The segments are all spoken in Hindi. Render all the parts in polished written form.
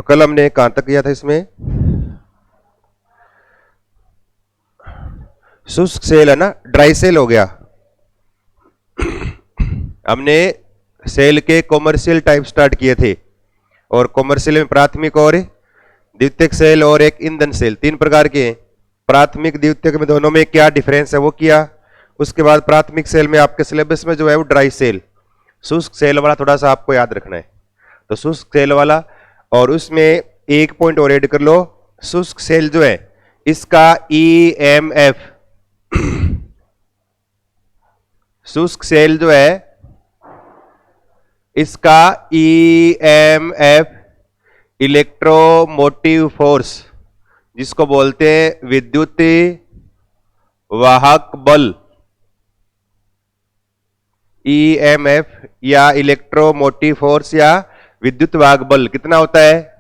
कल हमने कहां तक किया था इसमें? शुष्क सेल है ना, ड्राई सेल हो गया। हमने सेल के कॉमर्शियल टाइप स्टार्ट किए थे, और कॉमर्शियल में प्राथमिक और द्वितीयक सेल और एक ईंधन सेल, 3 प्रकार के हैं। प्राथमिक द्वितीयक में दोनों में क्या डिफरेंस है वो किया। उसके बाद प्राथमिक सेल में आपके सिलेबस में जो है वो ड्राई सेल, शुष्क सेल वाला थोड़ा सा आपको याद रखना है। तो शुष्क सेल वाला, और उसमें एक पॉइंट और ऐड कर लो, शुष्क सेल जो है इसका EMF, शुष्क सेल जो है इसका EMF, इलेक्ट्रोमोटिव फोर्स, जिसको बोलते हैं विद्युत वाहक बल, EMF या इलेक्ट्रोमोटिव फोर्स या विद्युत वाहक बल कितना होता है?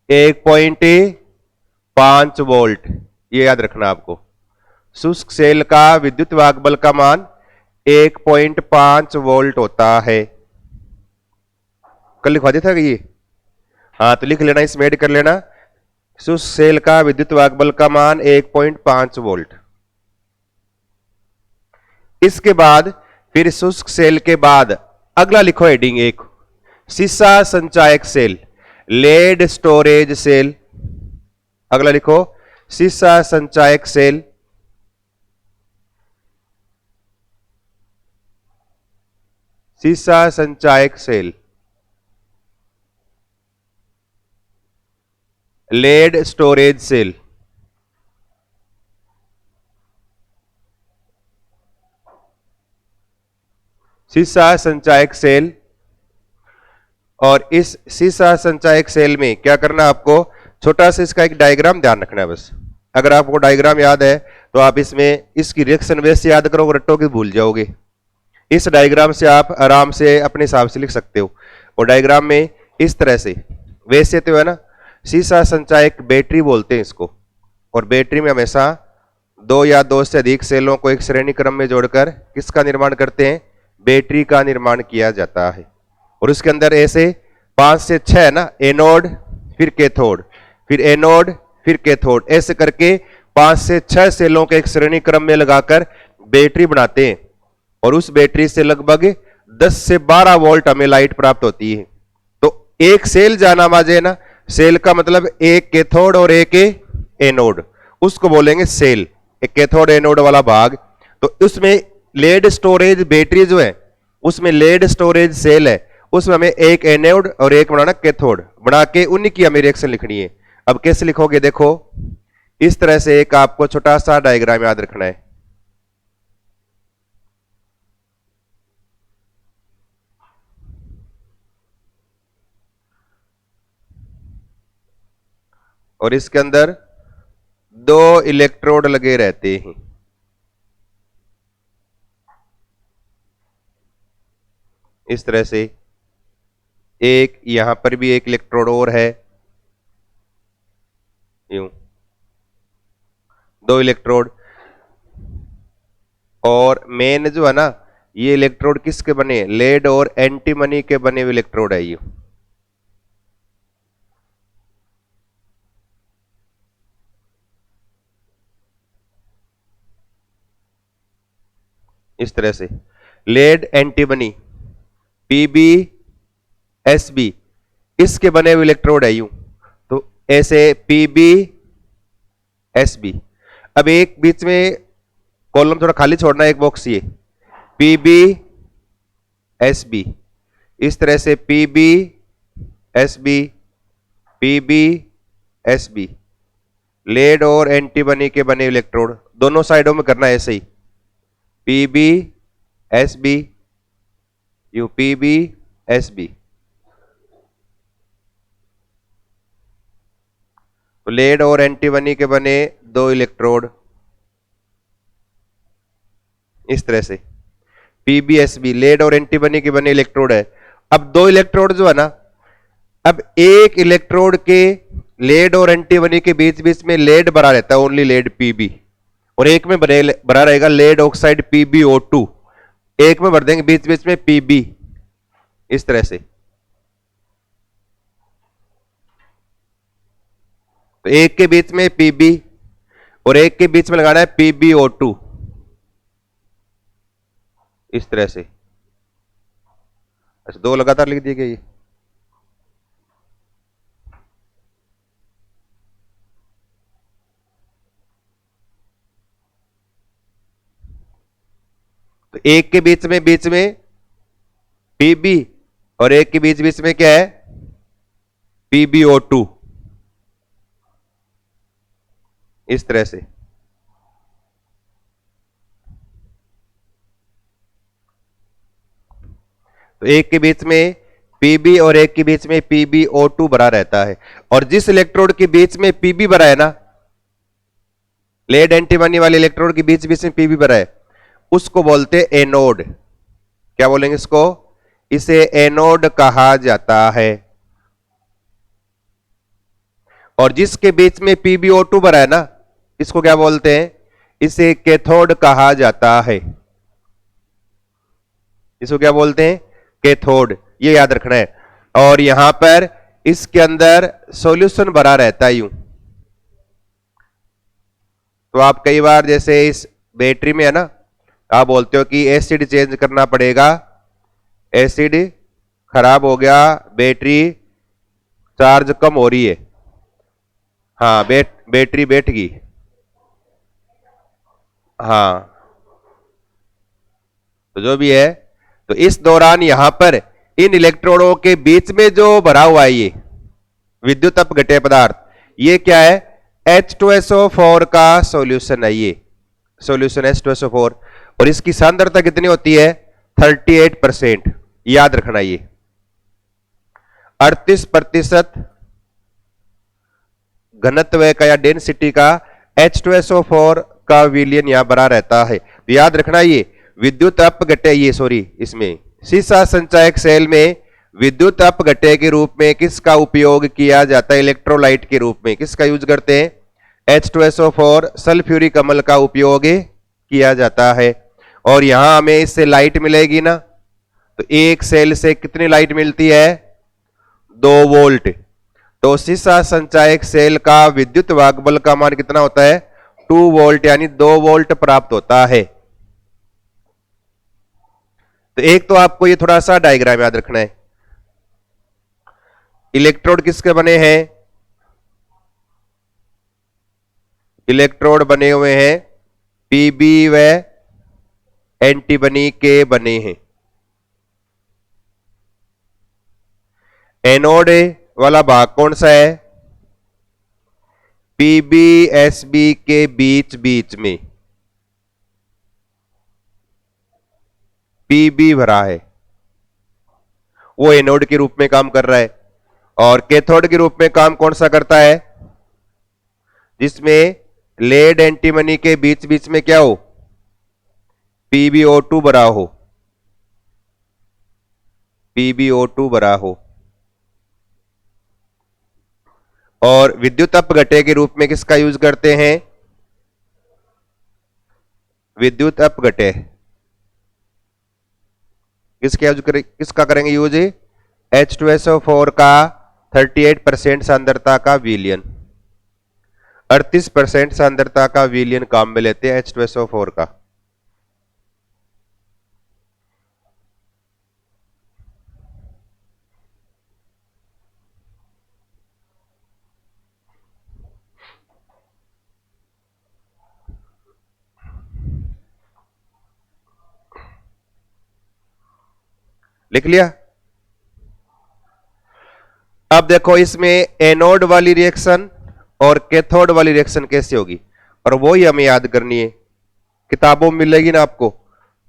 1.5 वोल्ट। ये याद रखना आपको। शुष्क सेल का विद्युत वाहक बल का मान 1.5 वोल्ट होता है। कल लिखवा दिया था ये? हाँ, तो लिख लेना, इसमें ऐड कर लेना। शुष्क सेल का विद्युत वाहक बल का मान 1.5 वोल्ट। इसके बाद फिर शुष्क सेल के बाद अगला लिखो हेडिंग एक, सीसा संचायक सेल, लेड स्टोरेज सेल। अगला लिखो सीसा संचायक सेल, सीसा संचायक सेल, लेड स्टोरेज सेल। सीसा संचायक सेल, और इस सीसा संचायक सेल में क्या करना आपको, छोटा सा इसका एक डायग्राम ध्यान रखना है बस। अगर आपको डायग्राम याद है तो आप इसमें इसकी रिएक्शन वैसे याद करो, रटोगे भूल जाओगे। इस डायग्राम से आप आराम से अपने हिसाब से लिख सकते हो। और डायग्राम में इस तरह से, वैसे तो है ना, सीसा संचायक बैटरी बोलते हैं इसको, और बैटरी में हमेशा 2 या 2 से अधिक सेलों को एक श्रेणी क्रम में जोड़कर किसका निर्माण करते हैं? बैटरी का निर्माण किया जाता है। और उसके अंदर ऐसे 5 से 6 है ना, एनोड फिर कैथोड, फिर एनोड फिर कैथोड, ऐसे करके 5 से 6 सेलों के एक श्रेणी क्रम में लगाकर बैटरी बनाते हैं। और उस बैटरी से लगभग 10 से 12 वोल्ट हमें लाइट प्राप्त होती है। तो एक सेल जाना माजे ना, सेल का मतलब एक कैथोड और एक एनोड, उसको बोलेंगे सेल, एक कैथोड एनोड वाला भाग। तो उसमें लेड स्टोरेज बैटरी जो है, उसमें लेड स्टोरेज सेल है, उसमें हमें एक एनोड और एक बनाना कैथोड, बना के उन्हीं की हमें रिएक्शन लिखनी है। अब कैसे लिखोगे? देखो, इस तरह से एक आपको छोटा सा डायग्राम याद रखना है। और इसके अंदर 2 इलेक्ट्रोड लगे रहते हैं। इस तरह से एक यहां पर भी एक इलेक्ट्रोड और है, यूं 2 इलेक्ट्रोड। और मेन जो है ना, ये इलेक्ट्रोड किसके बने? लेड और एंटीमनी के बने हुए इलेक्ट्रोड है ये। इस तरह से लेड एंटीमनी PbSb, इसके बने हुए इलेक्ट्रोड है यूं। तो ऐसे PbSb। अब एक बीच में कॉलम थोड़ा खाली छोड़ना है, एक बॉक्स ये PbSb, इस तरह से PbSb, PbSb, लेड और एंटीमनी के बने इलेक्ट्रोड, दोनों साइडों में करना है ऐसे ही, PbSb, यू PbSb। तो लेड और एंटीमनी के बने 2 इलेक्ट्रोड, इस तरह से PbSb, लेड और एंटीमनी के बने इलेक्ट्रोड है। अब 2 इलेक्ट्रोड जो है ना, अब एक इलेक्ट्रोड के लेड और एंटीमनी के बीच बीच में लेड भरा रहता है, ओनली लेड Pb, और एक में भरा रहेगा लेड ऑक्साइड PbO2, एक में भर देंगे बीच बीच में Pb, इस तरह से। तो एक के बीच में Pb और एक के बीच में लगाना है PbO2, इस तरह से। अच्छा, दो लगातार लिख दिए गए ये। तो एक के बीच में Pb और एक के बीच में क्या है PbO2, इस तरह से। तो एक के बीच में Pb और एक के बीच में PbO2 भरा रहता है। और जिस इलेक्ट्रोड के बीच में Pb भरा है ना, लेड एंटीमनी वाले इलेक्ट्रोड के बीच में Pb भरा है, उसको बोलते एनोड। क्या बोलेंगे इसको? इसे एनोड कहा जाता है। और जिसके बीच में PbO2 भरा है ना, इसको क्या बोलते हैं? इसे कैथोड कहा जाता है। इसको क्या बोलते हैं? कैथोड। ये याद रखना है। और यहां पर इसके अंदर सॉल्यूशन भरा रहता है यूं। तो आप कई बार जैसे इस बैटरी में है ना, आप बोलते हो कि एसिड चेंज करना पड़ेगा, एसिड खराब हो गया, बैटरी चार्ज कम हो रही है। हाँ, बैटरी बैठ गई। हाँ, तो जो भी है, तो इस दौरान यहां पर इन इलेक्ट्रोडों के बीच में जो भरा हुआ है ये विद्युत अपघट्य पदार्थ, ये क्या है? H2SO4 का सॉल्यूशन है। ये सॉल्यूशन H2SO4, और इसकी सांद्रता कितनी होती है? 38%। याद रखना, ये 38% घनत्व का या डेंसिटी का H2SO4 का विलयन यहां भरा रहता है। तो याद रखना, ये विद्युत अपघट्य, ये सॉरी, इसमें सीसा संचायक सेल में विद्युत अपघट्य के रूप में किसका उपयोग किया जाता है? इलेक्ट्रोलाइट के रूप में किसका यूज करते हैं? H2SO4 सल्फ्यूरिक अम्ल का उपयोग किया जाता है। और यहां हमें इससे लाइट मिलेगी ना, तो एक सेल से कितनी लाइट मिलती है? 2 वोल्ट। तो सीसा संचायक सेल का विद्युत वाहक का मान कितना होता है? 2 वोल्ट, यानी 2 वोल्ट प्राप्त होता है। तो एक तो आपको ये थोड़ा सा डायग्राम याद रखना है। इलेक्ट्रोड किसके बने हैं? इलेक्ट्रोड बने हुए हैं Pb व एंटीमनी के बने हैं। एनोड वाला भाग कौन सा है? PbSb के बीच में Pb भरा है, वो एनोड के रूप में काम कर रहा है। और कैथोड के रूप में काम कौन सा करता है? जिसमें लेड एंटीमनी के बीच में क्या हो? PbO2 भरा हो, PbO2 भरा हो। और विद्युत अपघट्य के रूप में किसका यूज करते हैं? विद्युत अपघट्य किसका करेंगे यूज? H2SO4 का 38% सांद्रता का विलयन, 38% सांद्रता का विलयन काम में लेते हैं H2SO4 का। लिख लिया? अब देखो इसमें एनोड वाली रिएक्शन और कैथोड वाली रिएक्शन कैसे होगी, और वो ही हमें याद करनी है। किताबों में मिलेगी ना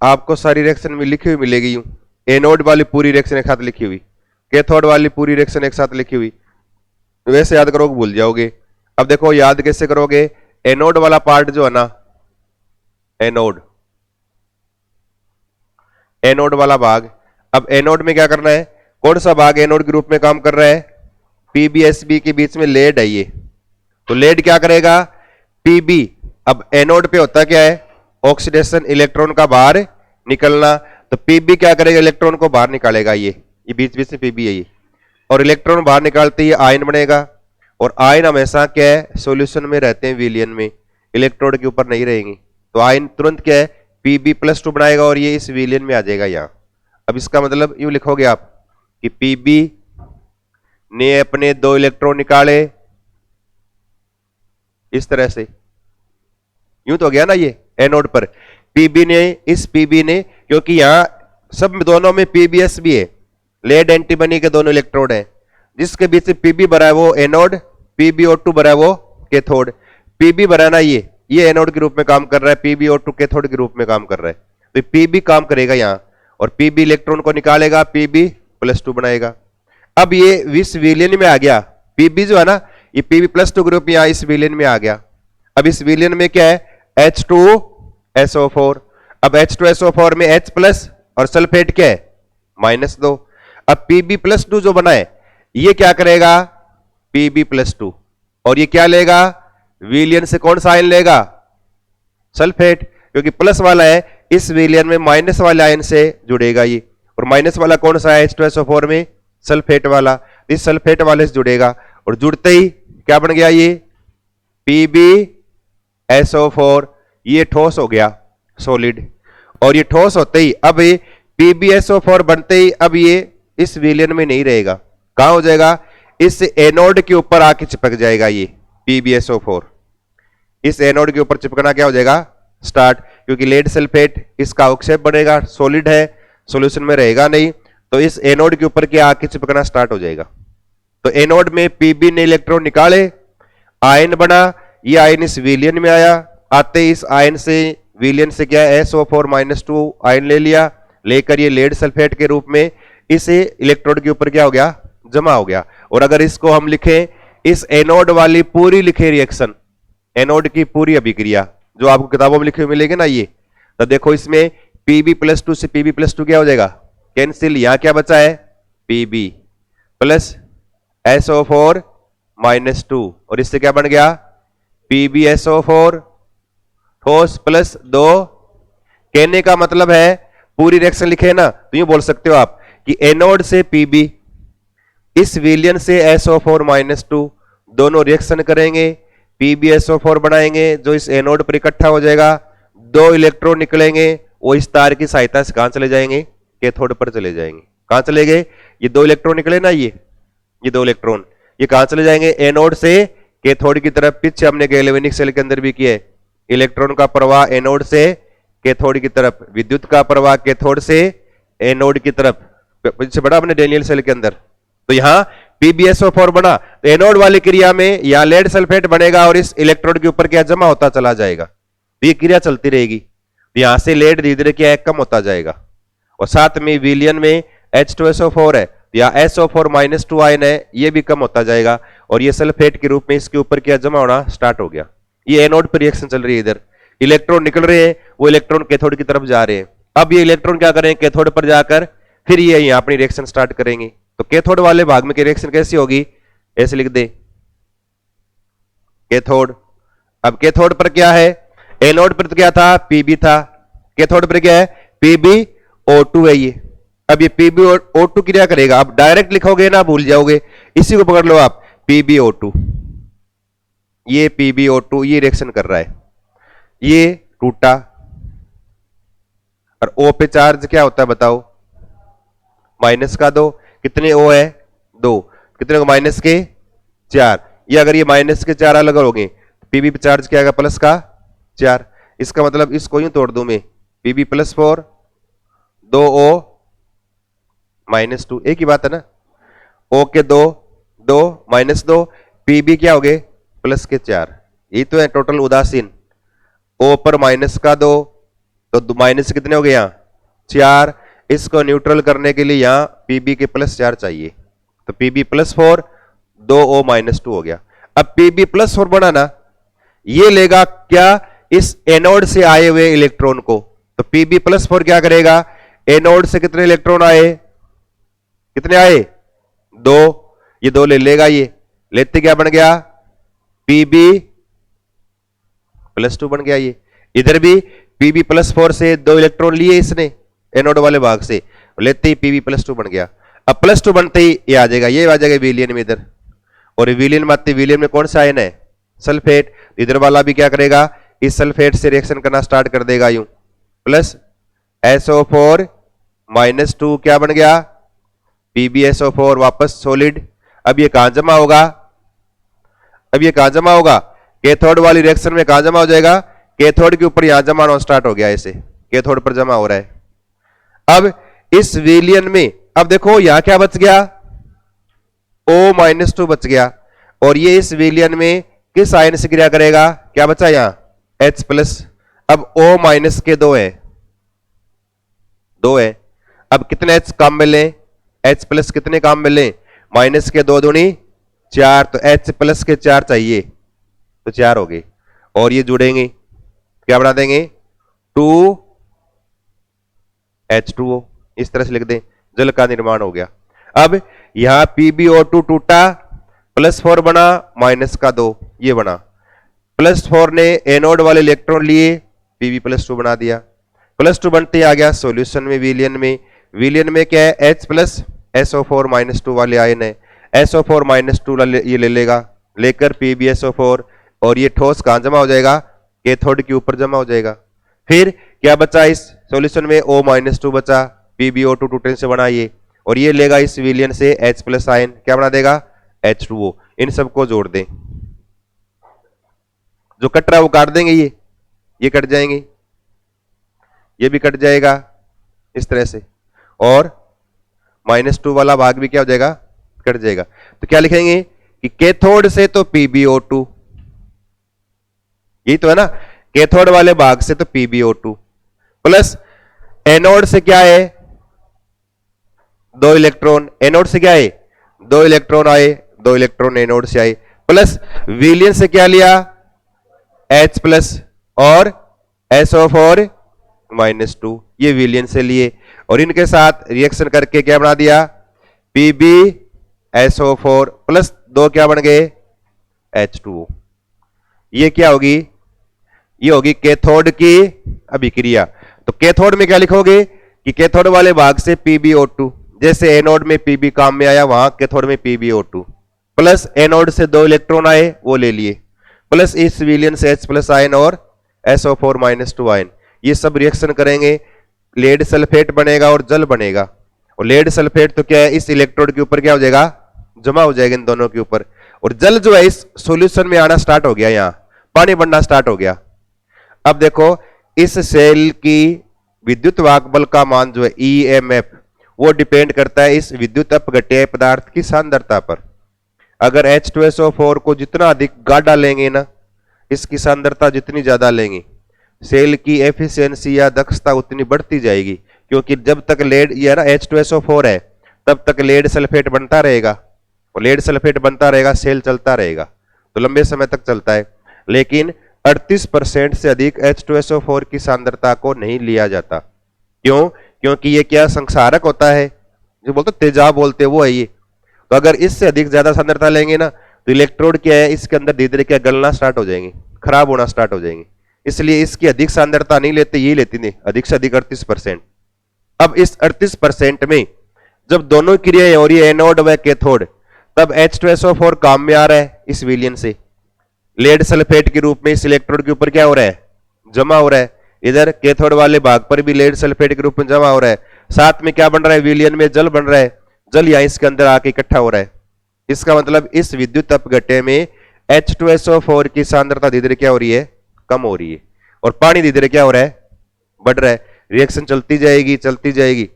आपको सारी रिएक्शन में लिखी हुई मिलेगी यूं, एनोड वाली पूरी रिएक्शन एक साथ लिखी हुई, कैथोड वाली पूरी रिएक्शन एक साथ लिखी हुई। वैसे याद करोगे भूल जाओगे। अब देखो याद कैसे करोगे? एनोड वाला पार्ट जो है ना, एनोड वाला भाग, अब एनोड में क्या करना है? कौन सा भाग एनोड के रूप में काम कर रहा है? PbSb के बीच में लेड है ये, तो लेड क्या करेगा? Pb, अब एनोड पे होता क्या है? ऑक्सीडेशन, इलेक्ट्रॉन का बाहर निकलना। तो Pb क्या करेगा? इलेक्ट्रॉन को बाहर निकालेगा। ये बीच में Pb है ये, और इलेक्ट्रॉन बाहर निकालते ही आयन बनेगा, और आयन हमेशा क्या है, सॉल्यूशन में रहते हैं विलियन में, इलेक्ट्रोड के ऊपर नहीं रहेंगी। तो आयन तुरंत क्या है, Pb+2 बनाएगा और ये इस विलियन में आ जाएगा यहां। अब इसका मतलब यूं लिखोगे आप कि Pb ने अपने 2 इलेक्ट्रॉन निकाले इस तरह से, यूं तो हो गया ना ये एनोड पर। इस Pb ने, क्योंकि यहां सब दोनों में Pbs भी है, लेड एंटीमनी के दोनों इलेक्ट्रोड हैं, जिसके बीच से Pb भरा है वो एनोड, PbO2 भरा है वो कैथोड। Pb भरा ना ये एनोड के रूप में काम कर रहा है, PbO2 कैथोड के रूप में काम कर रहा है। तो Pb काम करेगा यहां और Pb इलेक्ट्रॉन को निकालेगा, Pb+2 बनाएगा। अब ये इस विलियन में आ गया, Pb जो है ना, ये Pb+2 ग्रुप यहां इस विलियन में आ गया। अब इस विलियन में क्या है, H2SO4। अब H2SO4 में H+ और सल्फेट क्या है, -2। अब Pb+2 जो बना है ये क्या करेगा, Pb+2, और ये क्या लेगा, विलियन से कौन सा आयन लेगा, सल्फेट, क्योंकि प्लस वाला है इस विलियन में माइनस वाले आयन से जुड़ेगा ये, और माइनस वाला कौन सा है H2SO4 में, सल्फेट वाला, इस सल्फेट वाले से जुड़ेगा और जुड़ते ही क्या बन गया ये PbSO4। ये ठोस हो गया सॉलिड, और ये ठोस होते ही अब ये PbSO4 बनते ही अब ये इस विलियन में नहीं रहेगा, कहां हो जाएगा, इस एनोड के ऊपर आके चिपक जाएगा। ये PbSO4 इस एनोड के ऊपर चिपकना क्या हो जाएगा, स्टार्ट, क्योंकि लेड सल्फेट इसका अवक्षेप बनेगा, सॉलिड है, सॉल्यूशन में रहेगा नहीं, तो इस एनोड के ऊपर क्या आके चिपकना स्टार्ट हो जाएगा। तो एनोड में Pb ने इलेक्ट्रॉन निकाले, आयन बना, ये आयन इस विलियन में आया, आते इस आयन से विलियन से क्या SO4-2 आयन ले लिया, लेकर ये लेड सल्फेट के रूप में इस इलेक्ट्रोड के ऊपर क्या हो गया, जमा हो गया। और अगर इसको हम लिखें, इस एनोड वाली पूरी लिखे रिएक्शन, एनोड की पूरी अभिक्रिया जो आपको किताबों में लिखे मिलेगी ना, ये तो देखो इसमें Pb+2 से Pb+2 क्या हो जाएगा, कैंसिल, यहां क्या बचा है, Pb प्लस SO4-2, और इससे क्या बन गया, PbSO4 ठोस प्लस 2। कहने का मतलब है पूरी रिएक्शन लिखे ना, तो यूं बोल सकते हो आप कि एनोड से Pb, इस विलियन से SO4-2, दोनों रिएक्शन करेंगे, PbSO4 बनाएंगे जो इस एनोड पर इकट्ठा हो जाएगा, 2 इलेक्ट्रॉन निकलेंगे, वो इस तार की सहायता से कहां चले जाएंगे, कैथोड पर चले जाएंगे। कहां चले गए, ये 2 इलेक्ट्रॉन निकले ना, ये 2 इलेक्ट्रॉन ये कहां चले जाएंगे, एनोड से कैथोड की तरफ। पीछे हमने गैल्वेनिक सेल के अंदर भी किया है, इलेक्ट्रॉन का प्रवाह एनोड से कैथोड की तरफ, विद्युत का प्रवाह कैथोड से एनोड की तरफ, पीछे बढ़ा हमने डेनियल सेल के अंदर। तो यहां PbSO4 बना, तो एनोड वाली क्रिया में यहां लेड सल्फेट बनेगा और इस इलेक्ट्रोड के ऊपर क्या जमा होता चला जाएगा, तो ये क्रिया चलती रहेगी, यहां से लेड धीरे धीरे क्या है, कम होता जाएगा। और साथ में विलियन में H2SO4 है, या SO4-2 आयन है, ये भी कम होता जाएगा, और ये सल्फेट के रूप में इसके ऊपर क्या जमा होना स्टार्ट हो गया। ये एनोड पर रिएक्शन चल रही है, इधर इलेक्ट्रॉन निकल रहे हैं, वो इलेक्ट्रॉन कैथोड की तरफ जा रहे हैं। अब ये इलेक्ट्रॉन क्या करें, कैथोड पर जाकर फिर ये यहां अपनी रिएक्शन स्टार्ट करेंगे। तो कैथोड वाले भाग में की रिएक्शन कैसी होगी, ऐसे लिख दे, कैथोड। अब कैथोड पर क्या है, एनोड पर तो क्या था, Pb था, कैथोड पर क्या है, PbO2 है ये। अब ये PbO2 क्रिया करेगा, अब डायरेक्ट लिखोगे ना भूल जाओगे, इसी को पकड़ लो आप, PbO2, ये PbO2 ये रिएक्शन कर रहा है, ये टूटा, और O पे चार्ज क्या होता है बताओ, -2, कितने O है, 2, कितने को, -4। ये अगर ये -4 अलग होंगे, Pb पे चार्ज क्या आएगा, +4। इसका मतलब इसको यूं तोड़ दूं मैं, Pb+4, 2O -2, एक ही बात है ना, O के 2 -2, Pb क्या हो गए, +4, ये तो है टोटल उदासीन। O पर -2, तो माइनस कितने हो गए यहाँ, 4। इसको न्यूट्रल करने के लिए यहाँ Pb के +4 चाहिए, तो Pb+4, 2O -2 हो गया। अब Pb+4 बना ना, ये लेगा क्या, इस एनोड से आए हुए इलेक्ट्रॉन को, तो Pb+4 क्या करेगा, एनोड से कितने इलेक्ट्रॉन आए, कितने आए, 2, ये 2 ले लेगा, ये लेते क्या बन गया, Pb+2 बन गया। ये इधर भी Pb+4 से 2 इलेक्ट्रॉन लिए इसने एनोड वाले भाग से, लेते ही Pb+2 बन गया। अब +2 बनते ही ये आ जाएगा, ये आ जाएगा विलियन में इधर, और विलियन में आते विलियन में कौन सा आयन है? सल्फेट। इधर वाला भी क्या करेगा? इस सल्फेट से रिएक्शन करना स्टार्ट कर देगा यूं, प्लस SO4 -2 क्या बन गया? PbSO4 वापस सॉलिड। अब ये कहां जमा होगा? अब ये कहां जमा होगा? कैथोड वाली रिएक्शन में कहां जमा हो जाएगा? कैथोड के ऊपर यहां जमा होना स्टार्ट हो गया, ऐसे कैथोड पर जमा हो रहा है। अब इस विलियन में अब देखो यहां क्या बच गया? O-2 बच गया। और ये इस विलियन में किस आयन से क्रिया करेगा? क्या बचा यहां? H+। अब O- के 2 है, 2 है। अब कितने H काम मिले? H+ कितने काम मिले? माइनस के 2 दूनी 4, तो H+ के 4 चाहिए, तो 4 हो गए। और ये जुड़ेंगे, क्या बना देंगे? 2H2O। इस तरह से लिख दें, जल का निर्माण हो गया। अब यहां PbO2 टूटा, +4 बना, -2 ये बना। +4 ने एनोड वाले इलेक्ट्रॉन लिए, Pb+2 बना दिया। +2 बनते आ गया सॉल्यूशन में, विलियन में। विलियन में क्या है? H+ SO4 -2 वाले आयन है। SO4 -2 ये ले लेगा, लेकर PbSO4, और ये ठोस कहां जमा हो जाएगा? कैथोड के ऊपर जमा हो जाएगा। फिर क्या बचा इस सॉल्यूशन में? O-2 बचा, PbO2 टूटने से बना ये, और ये लेगा इस विलियन से H+ आयन, क्या बना देगा? H2O। इन सबको जोड़ दें, जो कट रहा है वो काट देंगे, ये कट जाएंगे, ये भी कट जाएगा इस तरह से, और -2 वाला भाग भी क्या हो जाएगा? कट जाएगा। तो क्या लिखेंगे कि कैथोड से तो PbO2, यही तो है ना, कैथोड वाले भाग से तो PbO2, प्लस एनोड से क्या है? 2 इलेक्ट्रॉन। एनोड से क्या है? 2 इलेक्ट्रॉन आए, 2 इलेक्ट्रॉन एनोड से आए, प्लस विलियन से क्या लिया? H+ और SO4 -2 ये विलियन से लिए, और इनके साथ रिएक्शन करके क्या बना दिया? PbSO4 प्लस 2 क्या बन गए? H2O। ये क्या होगी? ये होगी कैथोड की अभिक्रिया। तो कैथोड में क्या लिखोगे कि कैथोड वाले भाग से PbO2, जैसे एनोड में Pb काम में आया, वहां कैथोड में PbO2, प्लस एनोड से 2 इलेक्ट्रॉन आए, वो ले लिए, प्लस इस विलियन से H+ आयन और SO4 -2 आयन, ये सब रिएक्शन करेंगे, लेड सल्फेट बनेगा और जल बनेगा। और लेड सल्फेट तो क्या है? इस इलेक्ट्रोड के ऊपर क्या हो जाएगा? जमा हो जाएगा इन दोनों के ऊपर, और जल जो है इस सॉल्यूशन में आना स्टार्ट हो गया, यहां पानी बनना स्टार्ट हो गया। अब देखो इस सेल की विद्युत वाहक बल का मान जो है EMF, वो डिपेंड करता है इस विद्युत अपघट्य पदार्थ की सांद्रता पर। अगर H2SO4 को जितना अधिक गाढ़ा लेंगे ना, इसकी सांद्रता जितनी ज्यादा लेंगे, सेल की एफिशिएंसी या दक्षता उतनी बढ़ती जाएगी, क्योंकि जब तक लेड ये ना H2SO4 है, तब तक लेड सल्फेट बनता रहेगा, और लेड सल्फेट बनता रहेगा, सेल चलता रहेगा, तो लंबे समय तक चलता है। लेकिन 38% से अधिक H2SO4 की सांद्रता को नहीं लिया जाता। क्यों? क्योंकि ये क्या संक्षारक होता है, जो बोलते तेजाब बोलते वो है ये। तो अगर इससे अधिक ज्यादा सांद्रता लेंगे ना, तो इलेक्ट्रोड क्या है, इसके अंदर धीरे धीरे क्या गलना स्टार्ट हो जाएंगे, खराब होना स्टार्ट हो जाएंगे। इसलिए इसकी अधिक सांद्रता नहीं लेते, ये लेती नहीं, अधिक से अधिक 38%। अब इस 38% में जब दोनों क्रियाएं हो रही है, एनोड व कैथोड, तब H2SO4 काम में आ रहा है इस विलियन से, लेड सल्फेट के रूप में इस इलेक्ट्रोड के ऊपर क्या हो रहा है? जमा हो रहा है। इधर कैथोड वाले भाग पर भी लेड सल्फेट के रूप में जमा हो रहा है। साथ में क्या बन रहा है? विलियन में जल बन रहा है, जल यहां इसके अंदर आके इकट्ठा हो रहा है। इसका मतलब इस विद्युत अपघट्य में H2SO4 की सांद्रता धीरे धीरे क्या हो रही है? कम हो रही है, और पानी धीरे धीरे क्या हो रहा है? बढ़ रहा है। रिएक्शन चलती जाएगी चलती जाएगी,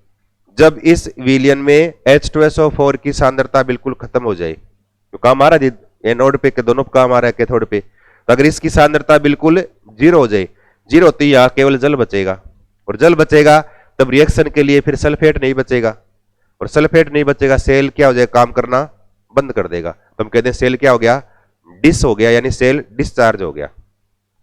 जब इस विलियन में H2SO4 की सांद्रता बिल्कुल खत्म हो जाए, तो काम आ रहा है एनोड पे, दोनों पे काम आ रहा है कैथोड पे, तो अगर इसकी सांद्रता बिल्कुल 0 हो जाए, 0 होती है केवल जल बचेगा, और जल बचेगा तब रिएक्शन के लिए फिर सल्फेट नहीं बचेगा, और सल्फेट नहीं बचेगा, सेल क्या हो जाएगा? काम करना बंद कर देगा। तो हम कहते हैं सेल क्या हो गया? डिस हो गया, यानी सेल डिस्चार्ज हो गया।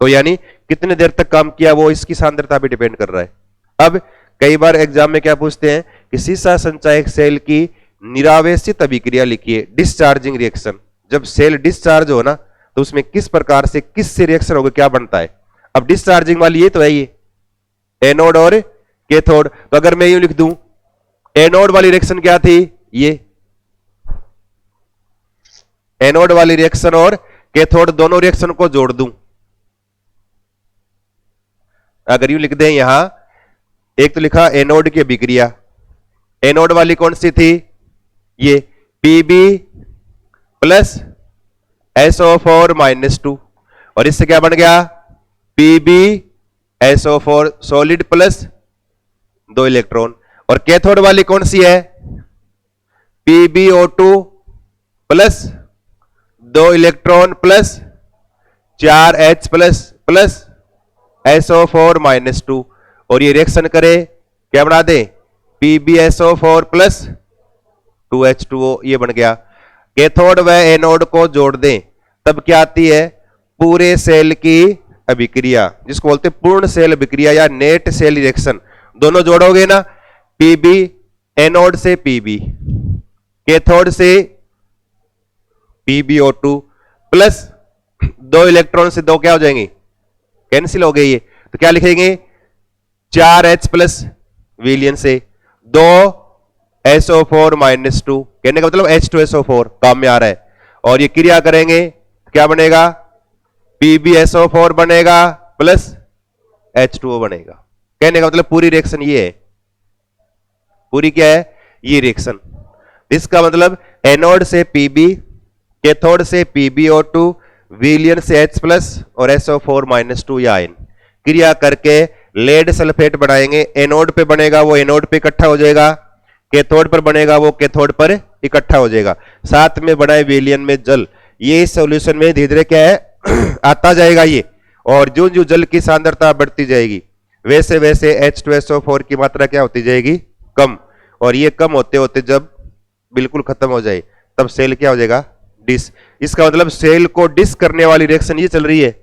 तो यानी कितने देर तक काम किया वो इसकी सांद्रता पे डिपेंड कर रहा है। अब कई बार एग्जाम में क्या पूछते हैं कि सीसा संचायक सेल की निरावेशित अभिक्रिया लिखिए, डिस्चार्जिंग रिएक्शन। जब सेल डिस्चार्ज हो ना, तो उसमें किस प्रकार से किस से रिएक्शन होगा, क्या बनता है? अब डिस्चार्जिंग वाली ये तो है, ये एनोड और कैथोड। तो अगर मैं यूं लिख दूं, एनोड वाली रिएक्शन क्या थी? ये एनोड वाली रिएक्शन और कैथोड दोनों रिएक्शन को जोड़ दूं। अगर यूं लिख दें यहां, एक तो लिखा एनोड की अभिक्रिया, एनोड वाली कौन सी थी, ये Pb प्लस SO4 -2, और इससे क्या बन गया PbSO4 सॉलिड प्लस 2 इलेक्ट्रॉन। और कैथोड वाली कौन सी है, PbO2 plus 2 electron plus 4H plus SO4 -2, और ये रिएक्शन करे क्या बना दे PbSO4 प्लस 2H2O, ये बन गया। कैथोड व एनोड को जोड़ दें तब क्या आती है, पूरे सेल की अभिक्रिया, जिसको बोलते हैं पूर्ण सेल अभिक्रिया या नेट सेल रिएक्शन। दोनों जोड़ोगे ना, Pb एनोड से Pb, कैथोड से PbO2 प्लस 2 इलेक्ट्रॉन से 2 क्या हो जाएंगे, कैंसिल हो गए ये, तो क्या लिखेंगे 4H प्लस विलियन से 2 SO4 -2, कहने का मतलब H2SO4 काम में आ रहा है, और ये क्रिया करेंगे क्या बनेगा PbSO4 बनेगा प्लस H2O बनेगा। कहने का मतलब पूरी रिएक्शन ये है, पूरी क्या है ये रिएक्शन। इसका मतलब एनोड से Pb, कैथोड से PbO2, विलियन से H प्लस और SO4 -2 या आयन क्रिया करके लेड सल्फेट बनाएंगे। एनोड पे बनेगा वो एनोड पे इकट्ठा हो जाएगा, कैथोड पर बनेगा वो कैथोड पर इकट्ठा हो जाएगा, साथ में बनाए विलियन में जल। ये सॉल्यूशन में धीरे धीरे क्या है आता जाएगा ये, और जो जो जल की सांद्रता बढ़ती जाएगी वैसे वैसे H2SO4 की मात्रा क्या होती जाएगी, कम, और ये कम होते होते जब बिल्कुल खत्म हो जाए तब सेल क्या हो जाएगा डिस। इसका मतलब सेल को डिस करने वाली रिएक्शन ये चल रही है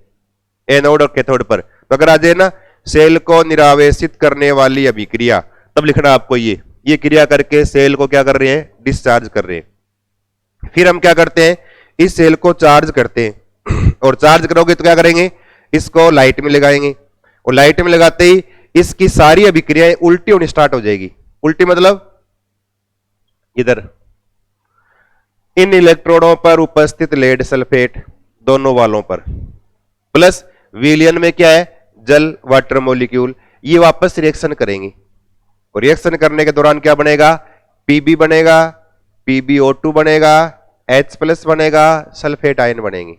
एनोड और कैथोड पर। तो अगर आ जाए ना सेल को निरावेशित करने वाली अभिक्रिया, तब लिखना आपको ये क्रिया करके सेल को क्या कर रहे हैं, डिस्चार्ज कर रहे हैं। फिर हम क्या करते हैं, इस सेल को चार्ज करते हैं, और चार्ज करोगे तो क्या करेंगे, इसको लाइट में लगाएंगे, और लाइट में लगाते ही इसकी सारी अभिक्रियाएं उल्टी होनी स्टार्ट हो जाएगी। उल्टी मतलब इधर इन इलेक्ट्रोडों पर उपस्थित लेड सल्फेट दोनों वालों पर प्लस विलियन में क्या है जल वाटर मॉलिक्यूल, ये वापस रिएक्शन करेंगी, और रिएक्शन करने के दौरान क्या बनेगा Pb बनेगा, PbO2 बनेगा, H प्लस बनेगा, सल्फेट आयन बनेंगे।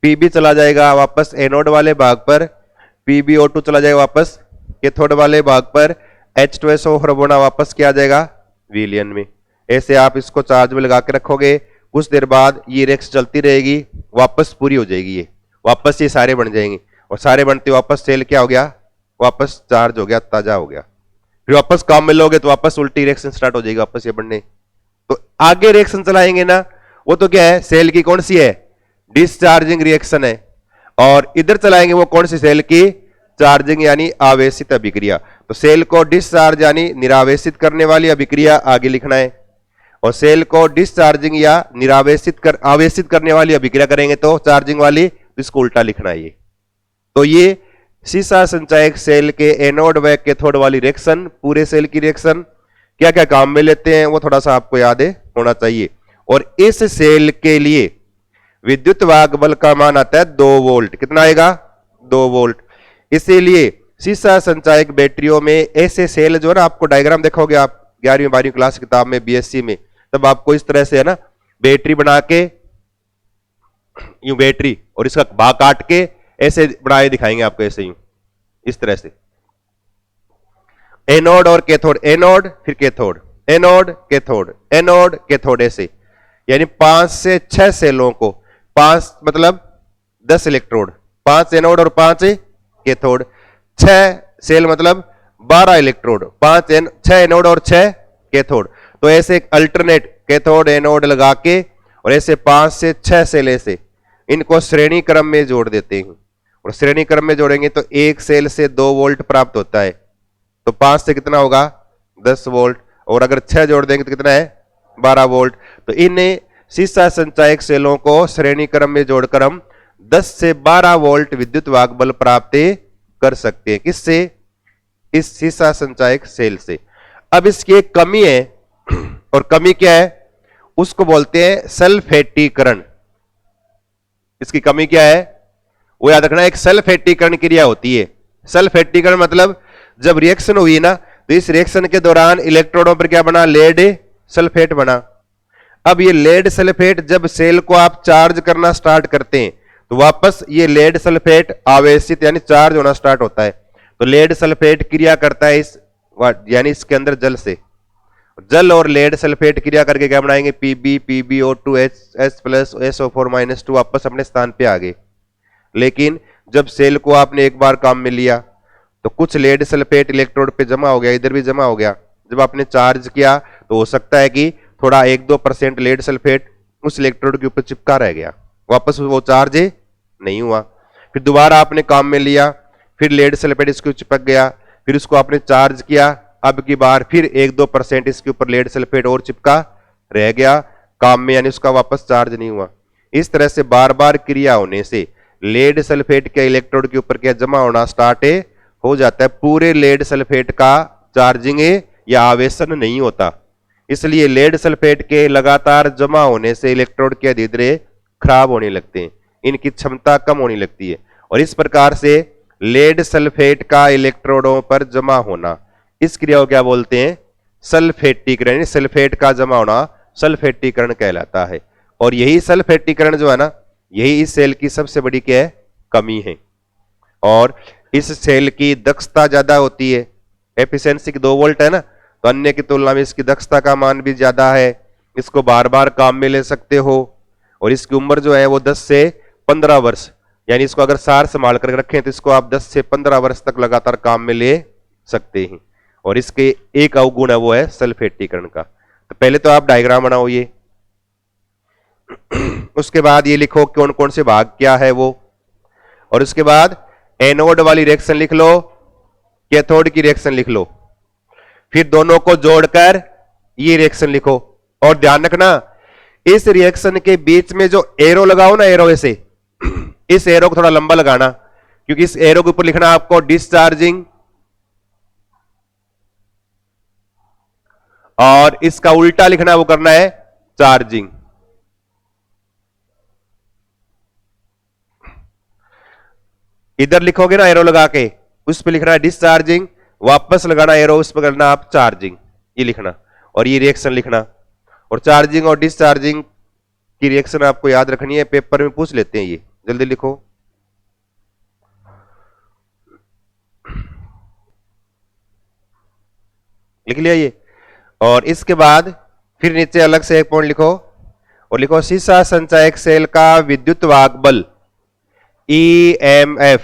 Pb चला जाएगा वापस एनोड वाले भाग पर, PbO2 चला जाएगा वापस कैथोड वाले भाग पर, H2SO4 बना वापस क्या आ जाएगा विलियन में। ऐसे आप इसको चार्ज में लगा के रखोगे, कुछ देर बाद ये रिएक्शन चलती रहेगी, वापस पूरी हो जाएगी, ये वापस ये सारे बन जाएंगे, और सारे बनते वापस सेल क्या हो गया, वापस चार्ज हो गया, ताजा हो गया। फिर वापस काम में लोगे तो वापस उल्टी रिएक्शन स्टार्ट हो जाएगी वापस ये बनने। तो आगे रिएक्शन चलाएंगे ना, वो तो क्या है सेल की कौन सी है डिस्चार्जिंग रिएक्शन है, और इधर चलाएंगे वो कौन सी सेल की चार्जिंग यानी आवेशित अभिक्रिया। तो सेल को डिस्चार्ज यानी निरावेशित करने वाली अभिक्रिया आगे लिखना है, और सेल को डिस्चार्जिंग या आवेशित करने वाली अभिक्रिया करेंगे तो चार्जिंग वाली, तो इसको उल्टा लिखना है ये। तो ये सीसा संचायक सेल के एनोड व कैथोड वाली रिएक्शन, पूरे सेल की रिएक्शन क्या क्या काम में लेते हैं वो थोड़ा सा आपको याद है होना चाहिए। और इस सेल के लिए विद्युत वाहक बल का मान आता है 2 वोल्ट। कितना आएगा 2 वोल्ट। इसीलिए सीसा संचायक बैटरियों में ऐसे सेल जो है ना, आपको डायग्राम देखोगे आप 11वीं 12वीं क्लास किताब में बीएससी में, तब आपको इस तरह से है ना बैटरी बना के यूं बैटरी और इसका भाग काट के ऐसे बनाए दिखाएंगे आपको, ऐसे यूं इस तरह से एनोड और कैथोड, एनोड फिर cathode, anode cathode, anode cathode, ऐसे यानी 5 से 6 सेलों को, 5 मतलब 10 इलेक्ट्रोड, 5 एनोड और 5 कैथोड, 6 सेल मतलब 12 इलेक्ट्रोड, 6 एनोड और 6 कैथोड। तो ऐसे एक अल्टरनेट कैथोड एनोड लगा के और ऐसे 5 से 6 सेल ऐसे इनको श्रेणी क्रम में जोड़ देते हैं, और श्रेणी क्रम में जोड़ेंगे तो एक सेल से 2 वोल्ट प्राप्त होता है। तो 5 से कितना होगा 10 वोल्ट, और अगर 6 जोड़ देंगे तो कितना है 12 वोल्ट। तो इन सीसा संचायक सेलों को श्रेणी क्रम में जोड़कर हम 10 से 12 वोल्ट विद्युत वाहक बल प्राप्त कर सकते हैं। किससे? इस सीसा संचायक सेल से। अब इसकी एक कमी है, और कमी क्या है उसको बोलते हैं सल्फेटीकरण। इसकी कमी क्या है वो याद रखना, एक सल्फेटीकरण क्रिया होती है। सल्फेटीकरण मतलब जब रिएक्शन हुई ना, तो इस रिएक्शन के दौरान इलेक्ट्रोडों पर क्या बना, लेड सल्फेट बना। अब ये लेड सल्फेट जब सेल को आप चार्ज करना स्टार्ट करते हैं तो वापस ये लेड सल्फेट आवेशित यानी चार्ज होना स्टार्ट होता है। तो लेड सल्फेट क्रिया करता है इस यानी इसके अंदर जल से, जल और लेड सल्फेट क्रिया करके क्या बनाएंगे, Pb PbO2 H plus SO4 minus 2 वापस अपने स्थान पे आ गए। लेकिन जब सेल को आपने एक बार काम में लिया तो कुछ लेड सल्फेट इलेक्ट्रोड पे जमा हो गया, इधर भी जमा हो गया। जब आपने चार्ज किया तो हो सकता है कि थोड़ा 1-2% लेड सल्फेट उस इलेक्ट्रोड के ऊपर चिपका रह गया, वापस वो चार्ज नहीं हुआ। फिर दोबारा आपने काम में लिया, फिर लेड सल्फेट इसके ऊपर चिपक गया, फिर उसको आपने चार्ज किया, अब की बार फिर 1-2% इसके ऊपर लेड सल्फेट और चिपका रह गया काम में, यानी उसका वापस चार्ज नहीं हुआ। इस तरह से बार बार क्रिया होने से लेड सल्फेट के इलेक्ट्रोड के ऊपर क्या जमा होना स्टार्ट हो जाता है। पूरे लेड सल्फेट का चार्जिंग या आवेशन नहीं होता, इसलिए लेड सल्फेट के लगातार जमा होने से इलेक्ट्रोड के धीरे धीरे खराब होने लगते हैं, इनकी क्षमता कम होने लगती है। और इस प्रकार से लेड सल्फेट का इलेक्ट्रोडों पर जमा होना, इस क्रिया को क्या बोलते हैं, सल्फेटीकरण। सल्फेट का जमा होना सल्फेटीकरण कहलाता है। और यही सल्फेटीकरण जो है ना, यही इस सेल की सबसे बड़ी क्या है, कमी है। और इस सेल की दक्षता ज्यादा होती है, एफिशिएंसी 2 वोल्ट है ना, तो अन्य की तुलना में इसकी दक्षता का मान भी ज्यादा है। इसको बार बार काम में ले सकते हो। और इसकी उम्र जो है वो 10 से 15 वर्ष, यानी इसको अगर सार संभाल कर रखें तो इसको आप 10 से 15 वर्ष तक लगातार काम में ले सकते हैं। और इसके एक अवगुण है वो है सल्फेटीकरण का। तो पहले तो आप डायग्राम बनाओ ये उसके बाद ये लिखो कौन कौन से भाग क्या है वो, और उसके बाद एनोड वाली रिएक्शन लिख लो, कैथोड की रिएक्शन लिख लो, फिर दोनों को जोड़कर ये रिएक्शन लिखो। और ध्यान रखना इस रिएक्शन के बीच में जो एरो लगाओ ना, एरो ऐसे इस एरो को थोड़ा लंबा लगाना, क्योंकि इस एरो के ऊपर लिखना आपको डिस्चार्जिंग, और इसका उल्टा लिखना वो करना है चार्जिंग। इधर लिखोगे ना एरो लगा के, उस पर लिखना है डिस्चार्जिंग, वापस लगाना एरो उस पर करना आप चार्जिंग, ये लिखना। और ये रिएक्शन लिखना। और चार्जिंग और डिस्चार्जिंग की रिएक्शन आपको याद रखनी है, पेपर में पूछ लेते हैं ये, जल्दी लिखो। लिख लिया ये। और इसके बाद फिर नीचे अलग से एक पॉइंट लिखो, और लिखो सीसा संचायक सेल का विद्युत वाहक बल EMF,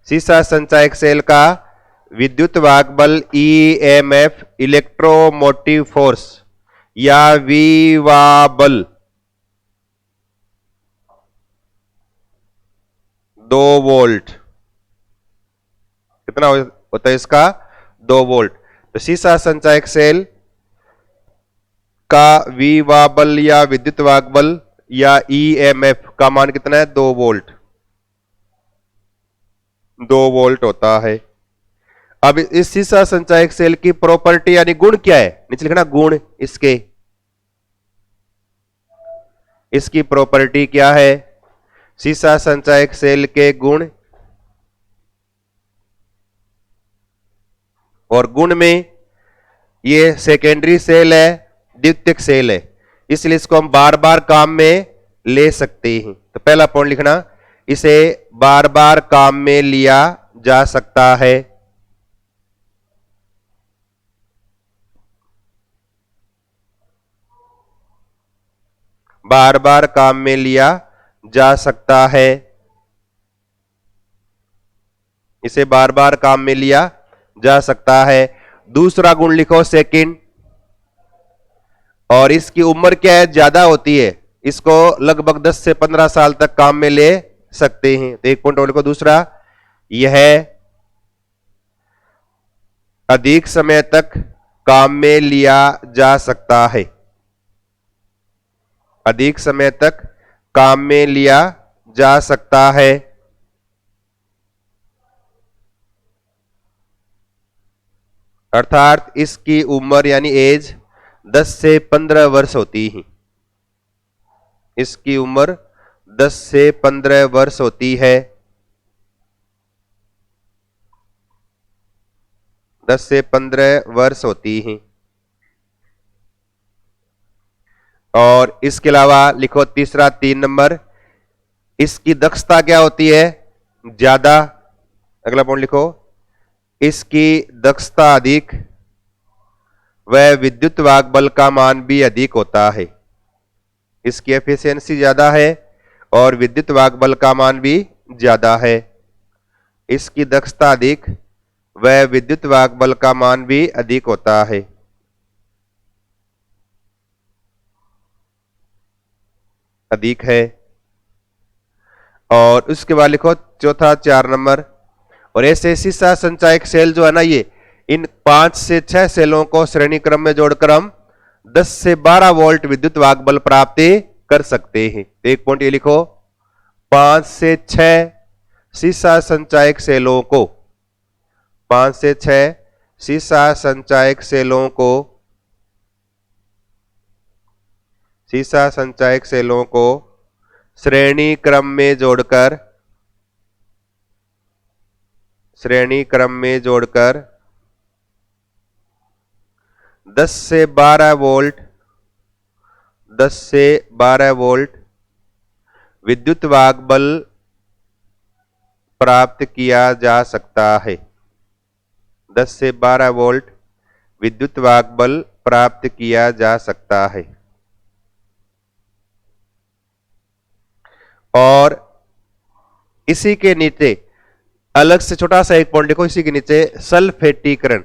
सीसा संचायक सेल का विद्युत वाहक बल EMF इलेक्ट्रोमोटिव फोर्स या विवा बल 2 वोल्ट। कितना होता है इसका, 2 वोल्ट। तो सीसा संचायक सेल का विवा बल या विद्युत वाहक बल या EMF का मान कितना है, 2 वोल्ट, 2 वोल्ट होता है। अब इस सीसा संचायक सेल की प्रॉपर्टी यानी गुण क्या है, नीचे लिखना गुण इसकी प्रॉपर्टी क्या है, सीसा संचायक सेल के गुण। और गुण में ये सेकेंडरी सेल है, द्वितीयक सेल है, इसलिए इसको हम बार बार काम में ले सकते हैं। तो पहला पॉइंट लिखना, इसे बार बार काम में लिया जा सकता है। बार बार काम में लिया जा सकता है, इसे बार बार काम में लिया जा सकता है। दूसरा गुण लिखो सेकंड, और इसकी उम्र क्या है, ज्यादा होती है, इसको लगभग 10 से 15 साल तक काम में ले सकते हैं। तो एक पॉइंट और लिखो दूसरा, यह अधिक समय तक काम में लिया जा सकता है, अधिक समय तक काम में लिया जा सकता है। अर्थात इसकी उम्र यानी एज 10 से 15 वर्ष होती है, इसकी उम्र 10 से 15 वर्ष होती है, 10 से 15 वर्ष होती हैं। और इसके अलावा लिखो तीसरा 3 नंबर, इसकी दक्षता क्या होती है? ज्यादा। अगला पॉइंट लिखो, इसकी दक्षता अधिक व विद्युत वाहक बल का मान भी अधिक होता है। इसकी एफिशिएंसी ज्यादा है और विद्युत वाहक बल का मान भी ज्यादा है। इसकी दक्षता अधिक व विद्युत वाहक बल का मान भी अधिक होता है। अधिक है। और उसके बाद लिखो चौथा 4 नंबर, और ऐसे सीसा संचायक सेल जो है ना, ये इन 5 से 6 सेलों को श्रेणी क्रम में जोड़कर हम 10 से 12 वोल्ट विद्युत वाहक बल प्राप्त कर सकते हैं। तो एक पॉइंट ये लिखो, 5 से 6 सीसा संचायक सेलों को, 5 से 6 सीसा संचायक सेलों को, सीसा संचायक सेलों को श्रेणी क्रम में जोड़कर, श्रेणी क्रम में जोड़कर 10 से 12 वोल्ट, 10 से 12 वोल्ट विद्युत वाहक बल प्राप्त किया जा सकता है। 10 से 12 वोल्ट विद्युत वाहक बल प्राप्त किया जा सकता है। और इसी के नीचे अलग से छोटा सा एक पॉइंट देखो, इसी के नीचे सल्फेटीकरण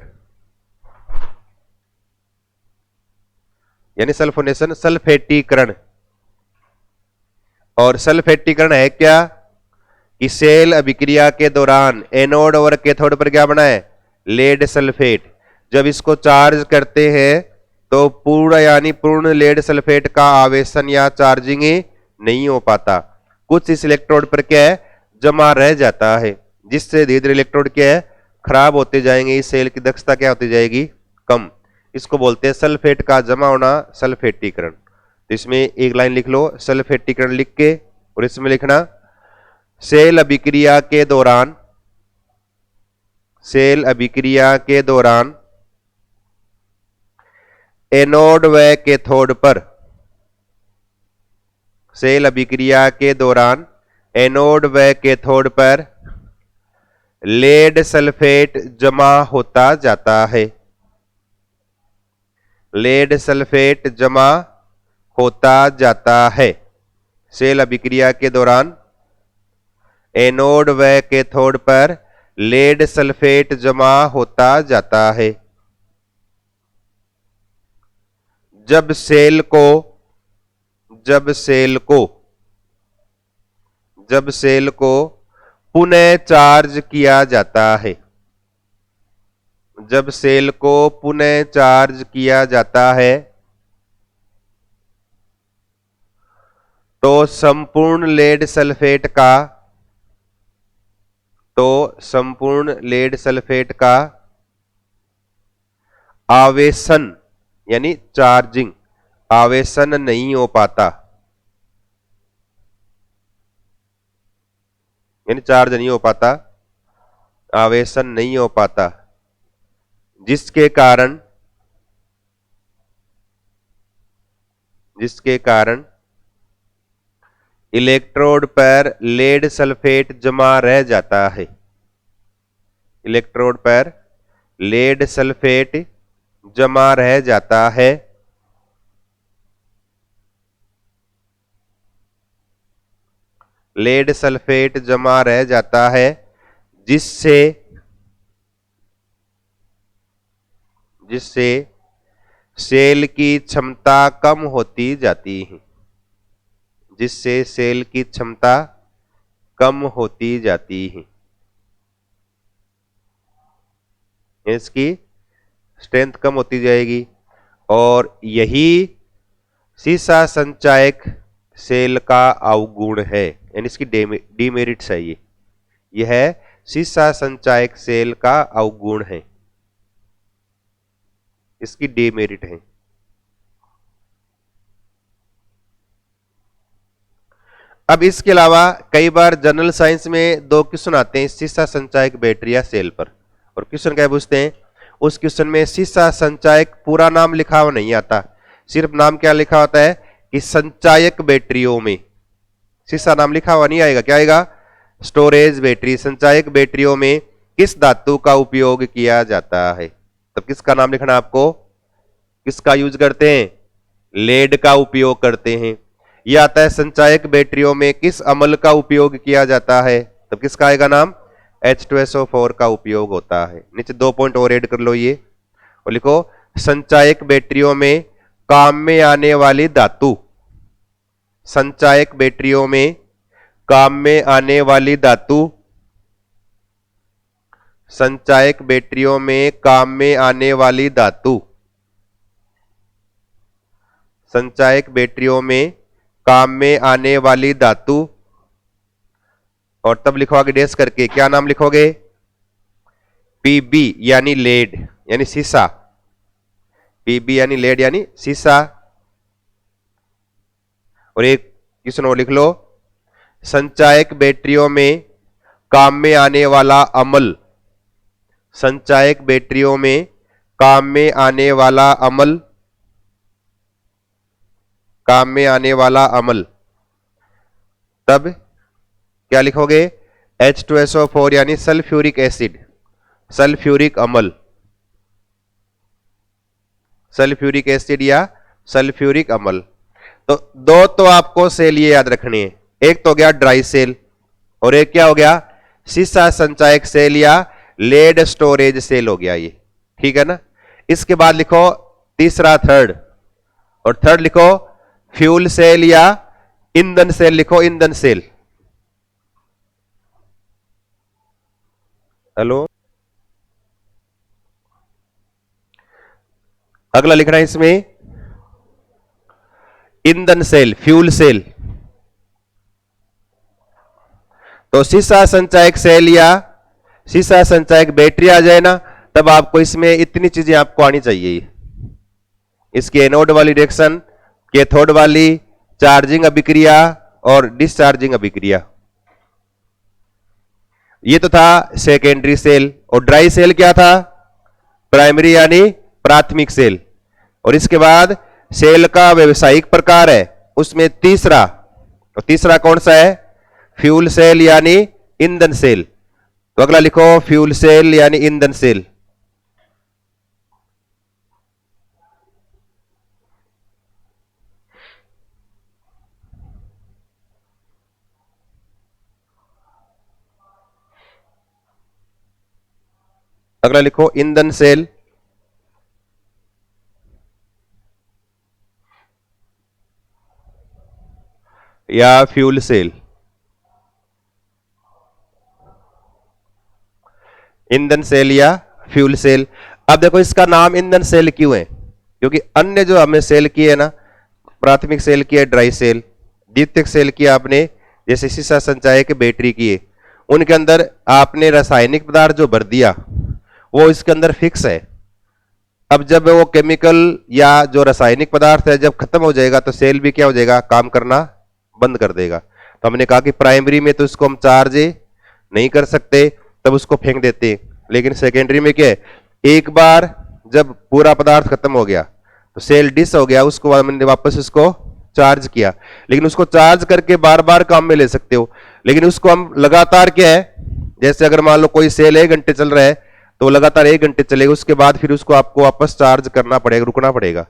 यानी सल्फोनेशन, सल्फेटीकरण। और सल्फेटीकरण है क्या कि सेल अभिक्रिया के दौरान एनोड और कैथोड पर क्या बना है? Lead sulphate. जब इसको चार्ज करते हैं तो पूरा यानी पूर्ण लेड सल्फेट का आवेशन या चार्जिंग नहीं हो पाता, कुछ इस इलेक्ट्रोड पर क्या है? जमा रह जाता है, जिससे धीरे धीरे इलेक्ट्रोड क्या है? खराब होते जाएंगे। इस सेल की दक्षता क्या होती जाएगी? कम। इसको बोलते हैं सल्फेट का जमा होना, सल्फेटीकरण। तो इसमें एक लाइन लिख लो सल्फेटीकरण लिख के, और इसमें लिखना सेल अभिक्रिया के दौरान, सेल अभिक्रिया के दौरान एनोड व कैथोड पर, सेल अभिक्रिया के दौरान एनोड व कैथोड पर लेड सल्फेट जमा होता जाता है, लेड सल्फेट जमा होता जाता है। सेल अभिक्रिया के दौरान एनोड व कैथोड पर लेड सल्फेट जमा होता जाता है। जब सेल को, जब सेल को, जब सेल को पुनः चार्ज किया जाता है, जब सेल को पुनः चार्ज किया जाता है तो संपूर्ण लेड सल्फेट का, तो संपूर्ण लेड सल्फेट का आवेशन यानी चार्जिंग, आवेशन नहीं हो पाता, यानी चार्ज नहीं हो पाता, आवेशन नहीं हो पाता, जिसके कारण, जिसके कारण इलेक्ट्रोड पर लेड सल्फेट जमा रह जाता है, इलेक्ट्रोड पर लेड सल्फेट जमा रह जाता है। लेड सल्फेट जमा रह जाता है, जिससे, जिससे सेल की क्षमता कम होती जाती है, जिससे सेल की क्षमता कम होती जाती है, इसकी स्ट्रेंथ कम होती जाएगी। और यही सीसा संचायक सेल का अवगुण है, यानी इसकी डीमेरिट्स है। ये है सीसा संचायक सेल का अवगुण है, इसकी डीमेरिट है। अब इसके अलावा कई बार जनरल साइंस में दो क्वेश्चन आते हैं सीसा संचायक बैटरी या सेल पर, और क्वेश्चन क्या पूछते हैं, उस क्वेश्चन में सीसा संचायक पूरा नाम लिखा हुआ नहीं आता, सिर्फ नाम क्या लिखा होता है कि संचायक बैटरियों में, सीसा नाम लिखा हुआ नहीं आएगा, क्या आएगा, स्टोरेज बैटरी। संचायक बैटरियों में किस धातु का उपयोग किया जाता है, तब किसका नाम लिखना आपको, किसका यूज करते हैं, लेड का उपयोग करते हैं। यह आता है संचायक बैटरियों में किस अम्ल का उपयोग किया जाता है, तब किसका आएगा नाम, H2SO4 का उपयोग होता है। नीचे 2 पॉइंट और ऐड कर लो ये, और लिखो संचायक बैटरियों में काम में आने वाली धातु, संचायक बैटरियों में काम में आने वाली धातु, संचायक बैटरियों में काम में आने वाली धातु, संचायक बैटरियों में काम में आने वाली धातु, और तब लिखोगे डैश करके, क्या नाम लिखोगे, पीबी यानी लेड यानी सीसा, पीबी यानी लेड यानी सीसा। और एक क्वेश्चन और लिख लो, संचायक बैटरियों में काम में आने वाला अम्ल, संचायक बैटरियों में काम में आने वाला अम्ल, काम में आने वाला अम्ल, तब क्या लिखोगे, H2SO4 यानी सल्फ्यूरिक एसिड, सल्फ्यूरिक अम्ल, सल्फ्यूरिक एसिड या सल्फ्यूरिक अम्ल। तो दो तो आपको सेल ये याद रखनी है, एक तो गया ड्राई सेल और एक क्या हो गया, सीसा संचायक सेल या लेड स्टोरेज सेल हो गया ये, ठीक है ना। इसके बाद लिखो तीसरा थर्ड, और थर्ड लिखो फ्यूल सेल या ईंधन सेल, लिखो ईंधन सेल। हेलो, अगला लिखना है इसमें ईंधन सेल, फ्यूल सेल। तो सीसा संचायक सेल या सीसा संचायक बैटरी आ जाए ना, तब आपको इसमें इतनी चीजें आपको आनी चाहिए, इसकी एनोड वाली रिएक्शन, कैथोड वाली, चार्जिंग अभिक्रिया और डिस्चार्जिंग अभिक्रिया। ये तो था सेकेंडरी सेल। और ड्राई सेल क्या था, प्राइमरी यानी प्राथमिक सेल। और इसके बाद सेल का व्यवसायिक प्रकार है उसमें तीसरा, और तीसरा कौन सा है, फ्यूल सेल यानी ईंधन सेल। तो अगला लिखो फ्यूल सेल यानी ईंधन सेल। अगला लिखो ईंधन सेल। या फ्यूल सेल, ईंधन सेल या फ्यूल सेल। अब देखो इसका नाम ईंधन सेल क्यों है, क्योंकि अन्य जो हमने सेल किए है ना, प्राथमिक सेल की है ड्राई सेल, द्वितीयक सेल की आपने जैसे सीसा संचायक बैटरी की है, उनके अंदर आपने रासायनिक पदार्थ जो भर दिया वो इसके अंदर फिक्स है। अब जब वो केमिकल या जो रासायनिक पदार्थ है जब खत्म हो जाएगा तो सेल भी क्या हो जाएगा, काम करना बंद कर देगा। तो हमने कहा कि प्राइमरी में तो इसको हम चार्ज नहीं कर सकते, तब उसको फेंक देते, लेकिन सेकेंडरी में क्या है, एक बार जब पूरा पदार्थ खत्म हो गया तो सेल डिस हो गया, उसको हमने वापस इसको चार्ज किया, लेकिन उसको चार्ज करके बार बार काम में ले सकते हो, लेकिन उसको हम लगातार क्या है, जैसे अगर मान लो कोई सेल 1 घंटे चल रहा है तो लगातार 1 घंटे चलेगा, उसके बाद फिर उसको आपको वापस चार्ज करना पड़ेगा, रुकना पड़ेगा।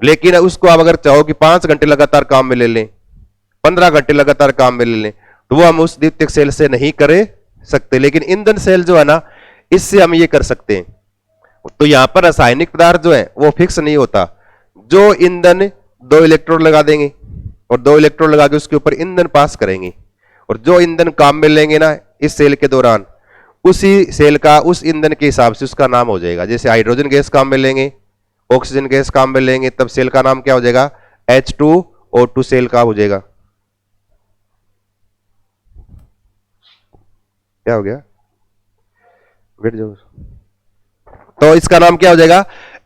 लेकिन उसको आप अगर चाहो कि 5 घंटे लगातार काम में ले लें, 15 घंटे लगातार काम में ले लें, तो वो हम उस द्वितीयक सेल से नहीं कर सकते। लेकिन ईंधन सेल जो है ना, इससे हम ये कर सकते हैं। तो यहां पर रासायनिक पदार्थ जो है वो फिक्स नहीं होता, जो ईंधन 2 इलेक्ट्रोड लगा देंगे और 2 इलेक्ट्रोड लगा के उसके ऊपर ईंधन पास करेंगे, और जो ईंधन काम में लेंगे ना इस सेल के दौरान, उसी सेल का उस ईंधन के हिसाब से उसका नाम हो जाएगा। जैसे हाइड्रोजन गैस काम में लेंगे, ऑक्सीजन गैस काम में लेंगे, तब सेल का नाम क्या हो जाएगा, H2O2 सेल का हो जाएगा। क्या हो गया, बैठ जाओ। तो इसका नाम क्या हो जाएगा,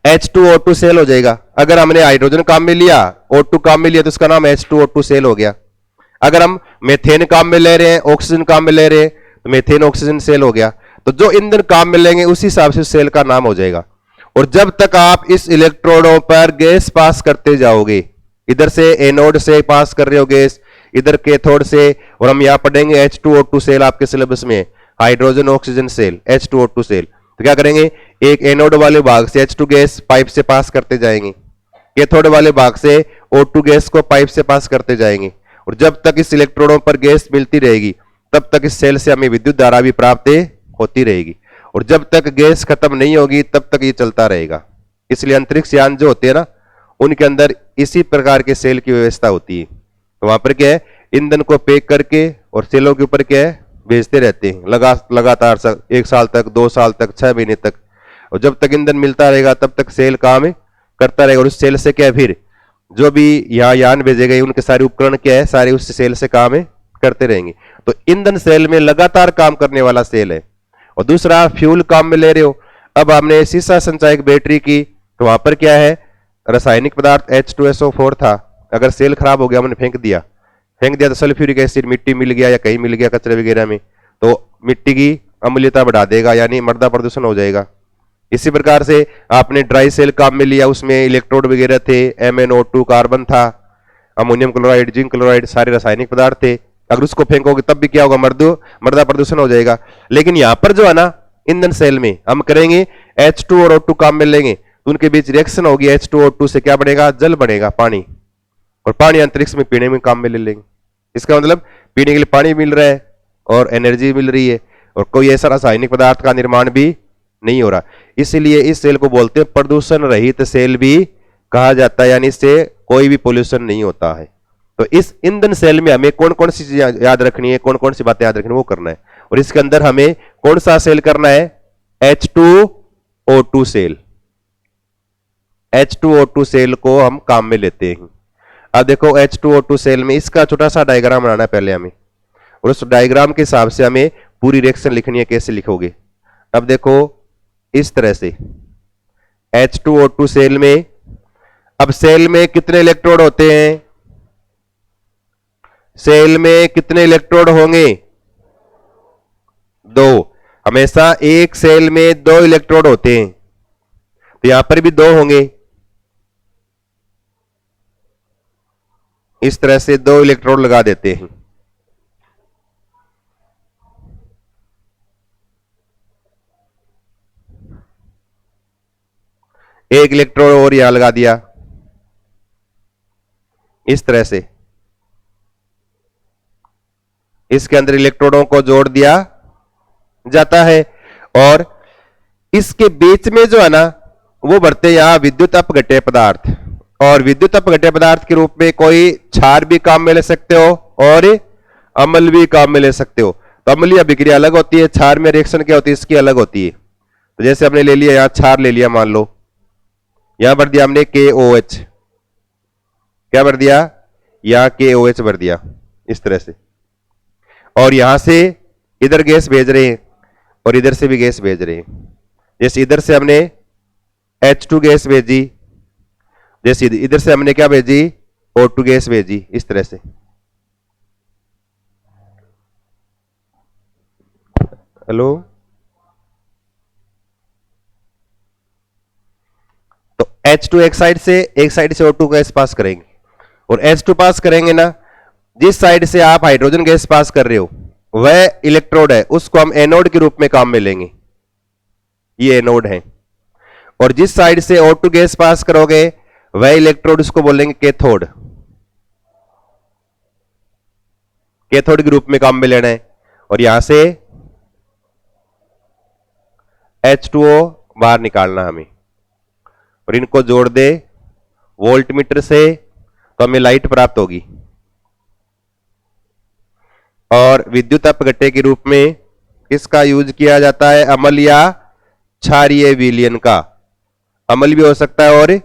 H2O2 सेल हो जाएगा। अगर हमने हाइड्रोजन काम में लिया, O2 काम में लिया, तो उसका नाम H2O2 सेल हो गया। अगर हम मेथेन काम में ले रहे हैं, ऑक्सीजन काम में ले रहे हैं, तो मेथेन ऑक्सीजन सेल हो गया। तो जो ईंधन काम में लेंगे उसी हिसाब से सेल का नाम हो जाएगा। और जब तक आप इस इलेक्ट्रोडों पर गैस पास करते जाओगे, इधर से एनोड से पास कर रहे हो गैस, इधर कैथोड से, और हम यहां पढ़ेंगे H2O2 सेल आपके सिलेबस में, hydrogen oxygen cell, H2O2 cell. तो क्या करेंगे, एक एनोड वाले भाग से H2 गैस पाइप से पास करते जाएंगे, कैथोड वाले भाग से O2 गैस को पाइप से पास करते जाएंगे। और जब तक इस इलेक्ट्रोडों पर गैस मिलती रहेगी तब तक इस सेल से हमें विद्युत धारा भी प्राप्त होती रहेगी। और जब तक गैस खत्म नहीं होगी तब तक ये चलता रहेगा। इसलिए अंतरिक्ष यान जो होते हैं ना, उनके अंदर इसी प्रकार के सेल की व्यवस्था होती है। तो वहां पर क्या है, ईंधन को पैक करके और सेलों के ऊपर क्या है, भेजते रहते हैं लगातार 1 साल तक, 2 साल तक, 6 महीने तक। और जब तक ईंधन मिलता रहेगा तब तक सेल काम करता रहेगा। और उस सेल से क्या है, फिर जो भी यहाँ यान भेजे गए उनके सारे उपकरण क्या है, सारे उस सेल से काम करते रहेंगे। तो ईंधन सेल में लगातार काम करने वाला सेल है। और दूसरा, फ्यूल काम में ले रहे हो। अब हमने सीसा संचायक बैटरी की, तो वहां पर क्या है, रासायनिक पदार्थ H2SO4 था। अगर सेल खराब हो गया, हमने फेंक दिया तो सल्फ्यूरिक एसिड मिट्टी मिल गया या कहीं मिल गया कचरे वगैरह में, तो मिट्टी की अम्लीयता बढ़ा देगा, यानी मृदा प्रदूषण हो जाएगा। इसी प्रकार से आपने ड्राई सेल काम में लिया, उसमें इलेक्ट्रोड वगैरह थे, MnO2 कार्बन था, अमोनियम क्लोराइड, जिंक क्लोराइड, सारे रासायनिक पदार्थ थे। अगर उसको फेंकोगे तब भी क्या होगा, मृदा प्रदूषण हो जाएगा। लेकिन यहां पर जो है ना, ईंधन सेल में हम करेंगे H2 और O2 काम में लेंगे, तो उनके बीच रिएक्शन होगी, H2O2 से क्या बनेगा, जल बनेगा, पानी। और पानी अंतरिक्ष में पीने में काम में ले लेंगे। इसका मतलब पीने के लिए पानी मिल रहा है और एनर्जी मिल रही है, और कोई ऐसा रासायनिक पदार्थ का निर्माण भी नहीं हो रहा। इसलिए इस सेल को बोलते हैं प्रदूषण रहित सेल भी कहा जाता है, यानी इससे कोई भी पोल्यूशन नहीं होता है। तो इस ईंधन सेल में हमें कौन कौन सी चीजें याद रखनी है, कौन कौन सी बातें याद रखनी है, वो करना है। और इसके अंदर हमें कौन सा सेल करना है, H2O2 सेल। H2O2 सेल को हम काम में लेते हैं। अब देखो H2O2 सेल में इसका छोटा सा डायग्राम बनाना है पहले हमें, और उस डायग्राम के हिसाब से हमें पूरी रिएक्शन लिखनी है। कैसे लिखोगे, अब देखो इस तरह से H2O2 सेल में, अब सेल में कितने इलेक्ट्रोड होते हैं, सेल में कितने इलेक्ट्रोड होंगे, 2। हमेशा एक सेल में 2 इलेक्ट्रोड होते हैं, तो यहां पर भी 2 होंगे। इस तरह से 2 इलेक्ट्रोड लगा देते हैं। एक इलेक्ट्रोड और यहां लगा दिया, इस तरह से इसके अंदर इलेक्ट्रोडों को जोड़ दिया जाता है। और इसके बीच में जो है ना, वो बढ़ते यहां विद्युत अपघट्य पदार्थ। और विद्युत अपघट्य पदार्थ के रूप में कोई क्षार भी काम में ले सकते हो और अम्ल भी काम में ले सकते हो। तो अम्लीय अभिक्रिया अलग होती है, क्षार में रिएक्शन क्या होती है, इसकी अलग होती है। तो जैसे हमने ले लिया, यहां क्षार ले लिया, मान लो यहां भर दिया हमने KOH, क्या भर दिया, यहां KOH भर दिया, इस तरह से। और यहां से इधर गैस भेज रहे हैं और इधर से भी गैस भेज रहे हैं। जैसे इधर से हमने H2 गैस भेजी, जैसे इधर से हमने क्या भेजी, O2 गैस भेजी, इस तरह से। हेलो, तो H2 एक साइड से O2 गैस पास करेंगे, और H2 पास करेंगे ना, जिस साइड से आप हाइड्रोजन गैस पास कर रहे हो वह इलेक्ट्रोड है, उसको हम एनोड के रूप में काम में लेंगे, ये एनोड है। और जिस साइड से O2 गैस पास करोगे वह इलेक्ट्रोड, उसको बोलेंगे कैथोड, कैथोड के रूप में काम में लेना है। और यहां से H2O बाहर निकालना हमें, और इनको जोड़ दे वोल्ट मीटर से, तो हमें लाइट प्राप्त होगी। और विद्युत अपघट्य के रूप में किसका यूज किया जाता है, अम्ल या क्षारीय विलयन का। अम्ल भी हो सकता है और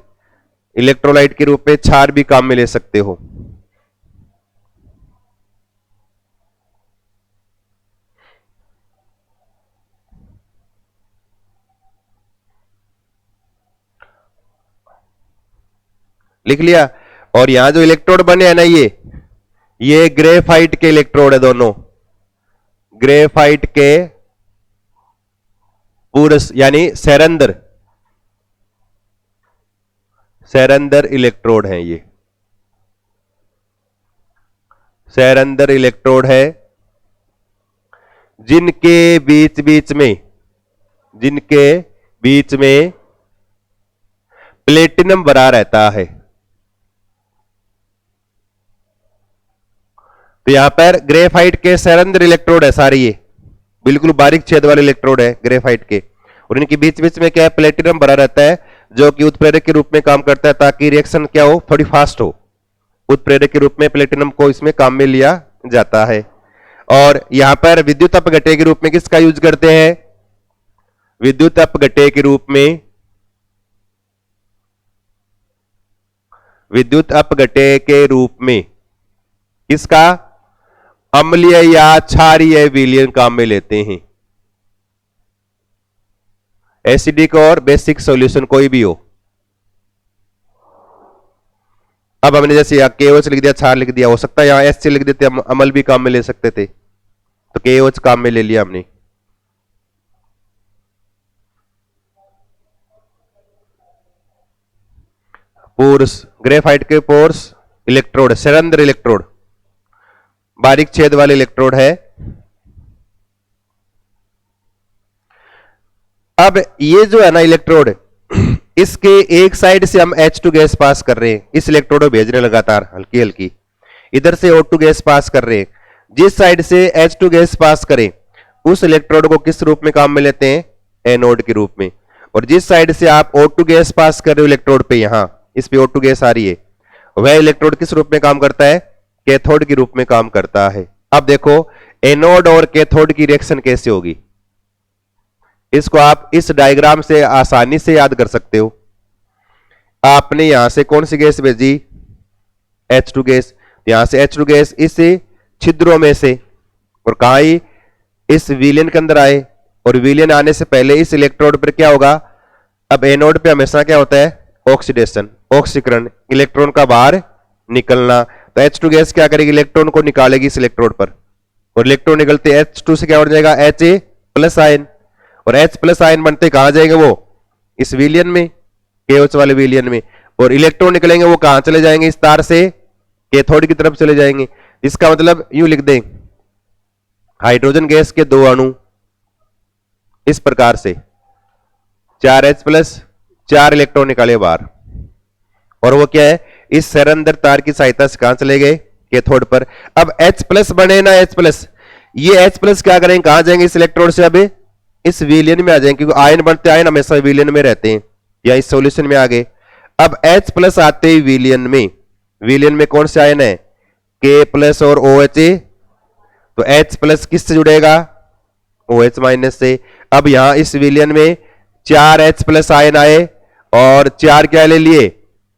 इलेक्ट्रोलाइट के रूप में क्षार भी काम में ले सकते हो। लिख लिया। और यहां जो इलेक्ट्रोड बने हैं ना, ये ग्रेफाइट के इलेक्ट्रोड है दोनों, ग्रेफाइट के पूरस यानी सेरेंदर, सेरेंदर इलेक्ट्रोड है, ये सेरेंदर इलेक्ट्रोड है, जिनके बीच बीच में प्लेटिनम भरा रहता है। तो यहां पर ग्रेफाइट के सेरेंदर इलेक्ट्रोड है सारे, ये बिल्कुल बारीक छेद वाले इलेक्ट्रोड है ग्रेफाइट के, और इनके बीच बीच में क्या है, प्लेटिनम भरा रहता है, जो कि उत्प्रेरक के रूप में काम करता है ताकि रिएक्शन क्या हो, थोड़ी फास्ट हो। उत्प्रेरक के रूप में प्लेटिनम को इसमें काम में लिया जाता है। और यहां पर विद्युत अपघट्य के रूप में किसका यूज करते हैं, विद्युत अपघट्य के रूप में, विद्युत अपघट्य के रूप में किसका, अम्लीय या क्षारीय विलयन काम में लेते हैं। एसिडिक और बेसिक सॉल्यूशन कोई भी हो। अब हमने जैसे यहाँ KOH लिख दिया, क्षार लिख दिया, हो सकता है यहां HC लिख देते, हम अम्ल भी काम में ले सकते थे, तो KOH काम में ले लिया हमने। पोर्स, ग्रेफाइट के पोर्स इलेक्ट्रोड, सेरेंदर इलेक्ट्रोड, बारीक छेद वाले इलेक्ट्रोड है। अब ये जो है ना इलेक्ट्रोड, इसके एक साइड से हम H2 गैस पास कर रहे हैं, इस इलेक्ट्रोड को भेज रहे हैं लगातार हल्की हल्की, इधर से O2 गैस पास कर रहे हैं। जिस साइड से H2 गैस पास करें उस इलेक्ट्रोड को किस रूप में काम में लेते हैं, एनोड के रूप में। और जिस साइड से आप O2 गैस पास कर रहे हो इलेक्ट्रोड पे, यहां इस पे O2 गैस आ रही है, वह इलेक्ट्रोड किस रूप में काम करता है, कैथोड के रूप में काम करता है। अब देखो एनोड और कैथोड की रिएक्शन कैसे होगी, इसको आप इस डायग्राम से आसानी से याद कर सकते हो। आपने यहां से कौन सी गैस भेजी, H2 गैस, यहां से H2 गैस इस छिद्रों में से, और कहा ही इस विलयन के अंदर आए, और विलयन आने से पहले इस इलेक्ट्रोड पर क्या होगा, अब एनोड पे हमेशा क्या होता है, ऑक्सीडेशन, ऑक्सीकरण, इलेक्ट्रॉन का बाहर निकलना। तो H2 गैस क्या करेगी, इलेक्ट्रॉन को निकालेगी इस इलेक्ट्रोड पर, और इलेक्ट्रॉन निकलते H2 से क्या हो जाएगा, Ha+ आयन, और H+ आयन बनते कहां जाएंगे, वो इस विलयन में, KOH वाले विलयन में, और इलेक्ट्रॉन निकलेंगे वो कहां चले जाएंगे, इस तार से कैथोड की तरफ चले जाएंगे। इसका मतलब यूं लिख दें, हाइड्रोजन गैस के दो अणु इस प्रकार से 4H+, 4 इलेक्ट्रॉन निकाले बाहर, और वो क्या है, इस सेरेंदर तार की सहायता से कहां चले गए, कैथोड पर। अब H+ बने ना, H+, ये H+ क्या करेंगे, कहां जाएंगे, इस इलेक्ट्रोड से अब इस विलयन में आ जाएंगे, क्योंकि आयन बनते, आयन हमेशा विलयन में रहते हैं, या इस सॉल्यूशन में आ गए। अब H+ आते ही विलयन में, विलयन में कौन से आयन है, K+ और OH, तो H+ किससे जुड़ेगा, OH- से। अब यहां इस विलयन में 4 H+ आयन आए, और 4 क्या ले लिए,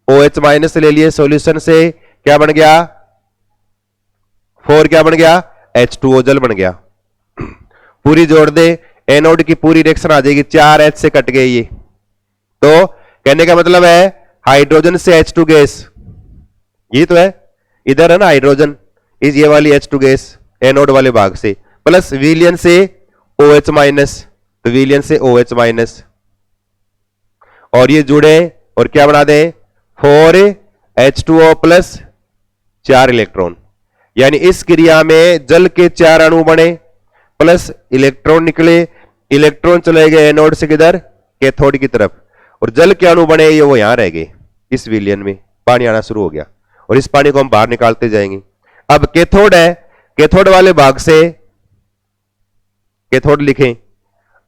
OH- ले लिए सॉल्यूशन से, क्या बन गया, 4 क्या बन गया, H2O जल बन गया। पूरी जोड़ दे, एनोड की पूरी रिएक्शन आ जाएगी, 4H से कट गई ये। तो कहने का मतलब है हाइड्रोजन से H2 गैस, ये तो है, इधर है ना हाइड्रोजन, इस ये वाली H2 गैस एनोड वाले भाग से, प्लस विलयन से OH-, तो विलयन से OH-, और ये जुड़े और क्या बना दें, 4H2O+ 4 इलेक्ट्रॉन, यानी इस क्रिया में जल के 4 अणु बने, प्लस इलेक्ट्रॉन निकले, इलेक्ट्रॉन चले गए एनोड से किधर, कैथोड की तरफ, और जल के अणु बने ये वो यहां रह गए, इस विलयन में पानी आना शुरू हो गया, और इस पानी को हम बाहर निकालते जाएंगे। अब कैथोड है, कैथोड वाले भाग से कैथोड लिखें।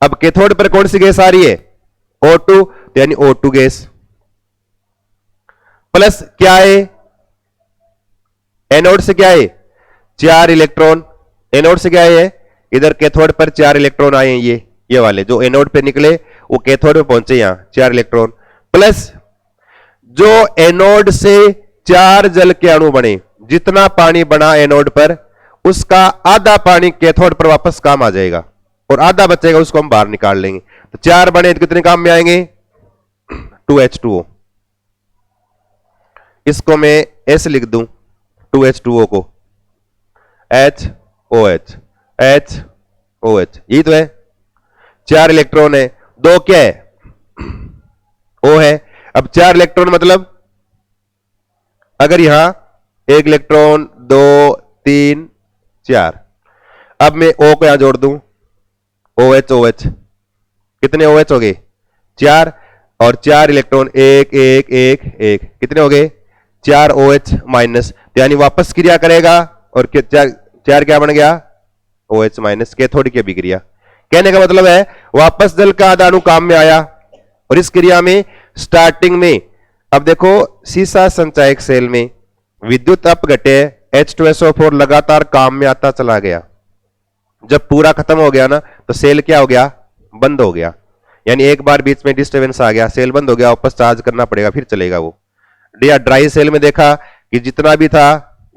अब कैथोड पर कौन सी गैस आ रही है, O2, तो यानी O2 गैस, प्लस क्या है, एनोड से क्या है, 4 इलेक्ट्रॉन, एनोड से क्या है, इधर कैथोड पर 4 इलेक्ट्रॉन आए हैं, ये वाले जो एनोड पे निकले वो कैथोड पे पहुंचे, यहां 4 इलेक्ट्रॉन, प्लस जो एनोड से 4 जल के अणु बने, जितना पानी बना एनोड पर उसका आधा पानी कैथोड पर वापस काम आ जाएगा, और आधा बचेगा उसको हम बाहर निकाल लेंगे। तो 4 बने तो कितने काम में आएंगे, 2H2O, इसको मैं ऐसे लिख दूं 2H2O को, H O H, H O H, यही तो है। 4 इलेक्ट्रॉन है, 2 क्या है, ओ है। अब 4 इलेक्ट्रॉन मतलब अगर यहां 1 इलेक्ट्रॉन, 2, 3, 4, अब मैं ओ को यहां जोड़ दूं, ओ एच ओ एच, कितने ओ एच हो गए, 4, और 4 इलेक्ट्रॉन, 1 1 1 1, कितने हो गए, 4 ओ एच माइनस, यानी वापस क्रिया करेगा, और 4 क्या बन गया, ओ एच माइनस, कैथोड की अभिक्रिया। कहने का मतलब है वापस जल का आधा अणु काम में आया, और इस क्रिया में स्टार्टिंग में, अब देखो सीसा संचायक सेल में विद्युत अपघट्य H2SO4 लगातार काम में आता चला गया। जब पूरा खत्म हो गया ना, तो सेल क्या हो गया, बंद हो गया, यानी एक बार बीच में डिस्टर्बेंस आ गया, सेल बंद हो गया, वापस चार्ज करना पड़ेगा, फिर चलेगा वो। या ड्राई सेल में देखा कि जितना भी था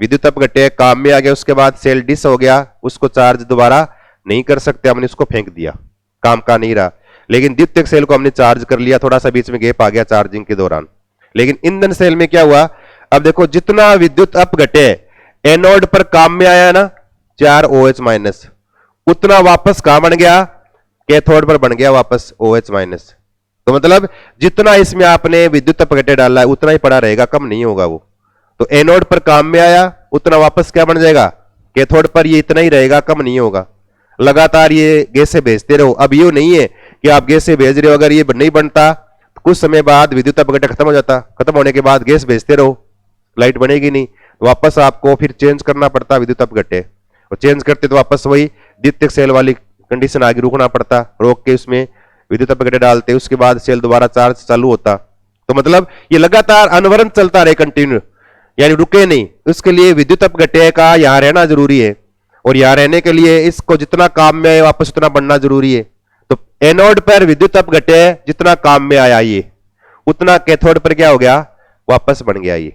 विद्युत अपघट्य काम में आ गया, उसके बाद सेल डिस हो गया, उसको चार्ज दोबारा नहीं कर सकते, हमने उसको फेंक दिया, काम का नहीं रहा। लेकिन द्वितीयक सेल को हमने चार्ज कर लिया, थोड़ा सा बीच में गैप आ गया चार्जिंग के दौरान। लेकिन ईंधन सेल में क्या हुआ, अब देखो जितना विद्युत अपघट्य एनोड पर काम में आया ना 4 OH माइनस, उतना वापस कहां बन गया, कैथोड पर बन गया वापस OH माइनस। तो मतलब जितना इसमें आपने विद्युत अपघट्य डाला है उतना ही पड़ा रहेगा, कम नहीं होगा वो। तो एनोड पर काम में आया, उतना वापस क्या बन जाएगा, कैथोड पर ये इतना ही रहेगा, कम नहीं होगा। लगातार ये गैसें भेजते रहो। अब ये नहीं है कि आप गैसें भेज रहे हो, अगर ये नहीं बनता तो कुछ समय बाद विद्युत अपघट्य खत्म हो जाता, खत्म होने के बाद गैस भेजते रहो, लाइट बनेगी नहीं, वापस आपको फिर चेंज करना पड़ता विद्युत अपघट्य, और चेंज करते तो वापस वही द्वितीयक सेल वाली कंडीशन आगे रुकना पड़ता, रोक के उसमें विद्युत अपघट्य डालते, उसके बाद सेल दोबारा चार्ज चालू होता। तो मतलब ये लगातार अनवरत चलता रहे, कंटिन्यू, यानी रुके नहीं। उसके लिए विद्युत अपघट्य का यहां रहना जरूरी है, और यहां रहने के लिए इसको जितना काम में आए वापस उतना बढ़ना जरूरी है। तो एनोड पर विद्युत अपघट्य जितना काम में आया ये, उतना कैथोड पर क्या हो गया, वापस बन गया ये।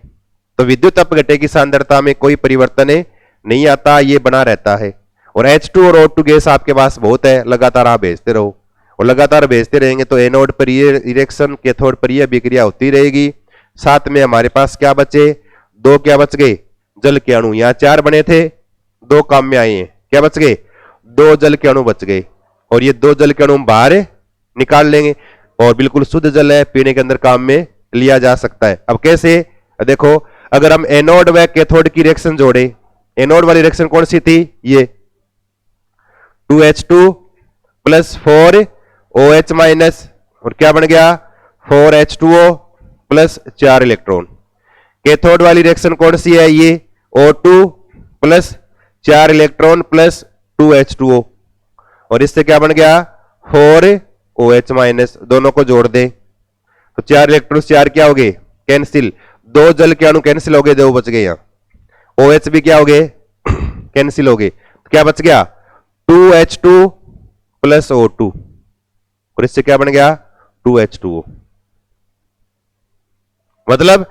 तो विद्युत अपघट्य की सांद्रता में कोई परिवर्तन नहीं आता, ये बना रहता है। और H2 और O2 गैस आपके पास बहुत है, लगातार आप भेजते रहो, और लगातार भेजते रहेंगे तो एनोड पर ये रिएक्शन, कैथोड पर ये अभिक्रिया होती रहेगी। साथ में हमारे पास क्या बचे, 2 क्या बच गए, जल के अणु। यहां 4 बने थे, 2 काम में आए हैं, क्या बच गए, 2 जल के अणु बच गए, और ये 2 जल के अणु बाहर निकाल लेंगे, और बिल्कुल शुद्ध जल है, पीने के अंदर काम में लिया जा सकता है। अब कैसे, देखो अगर हम एनोड व कैथोड की रिएक्शन जोड़े, एनोड वाली रिएक्शन कौन सी थी, ये 2H2 प्लस 4OH माइनस, और क्या बन गया 4H2O प्लस 4 इलेक्ट्रॉन। कैथोड वाली रिएक्शन कौन सी है, ये O2 plus 4 electron plus 2H2O, और इससे क्या बन गया 4OH माइनस। दोनों को जोड़ दें तो 4 इलेक्ट्रॉन 4 क्या हो गए, कैंसिल, 2 जल के अणु कैंसिल हो गए, 2 बच गए। यहां OH भी क्या हो गए, कैंसिल हो गए, तो क्या बच गया 2H2 प्लस O2, और इससे क्या बन गया 2H2O। मतलब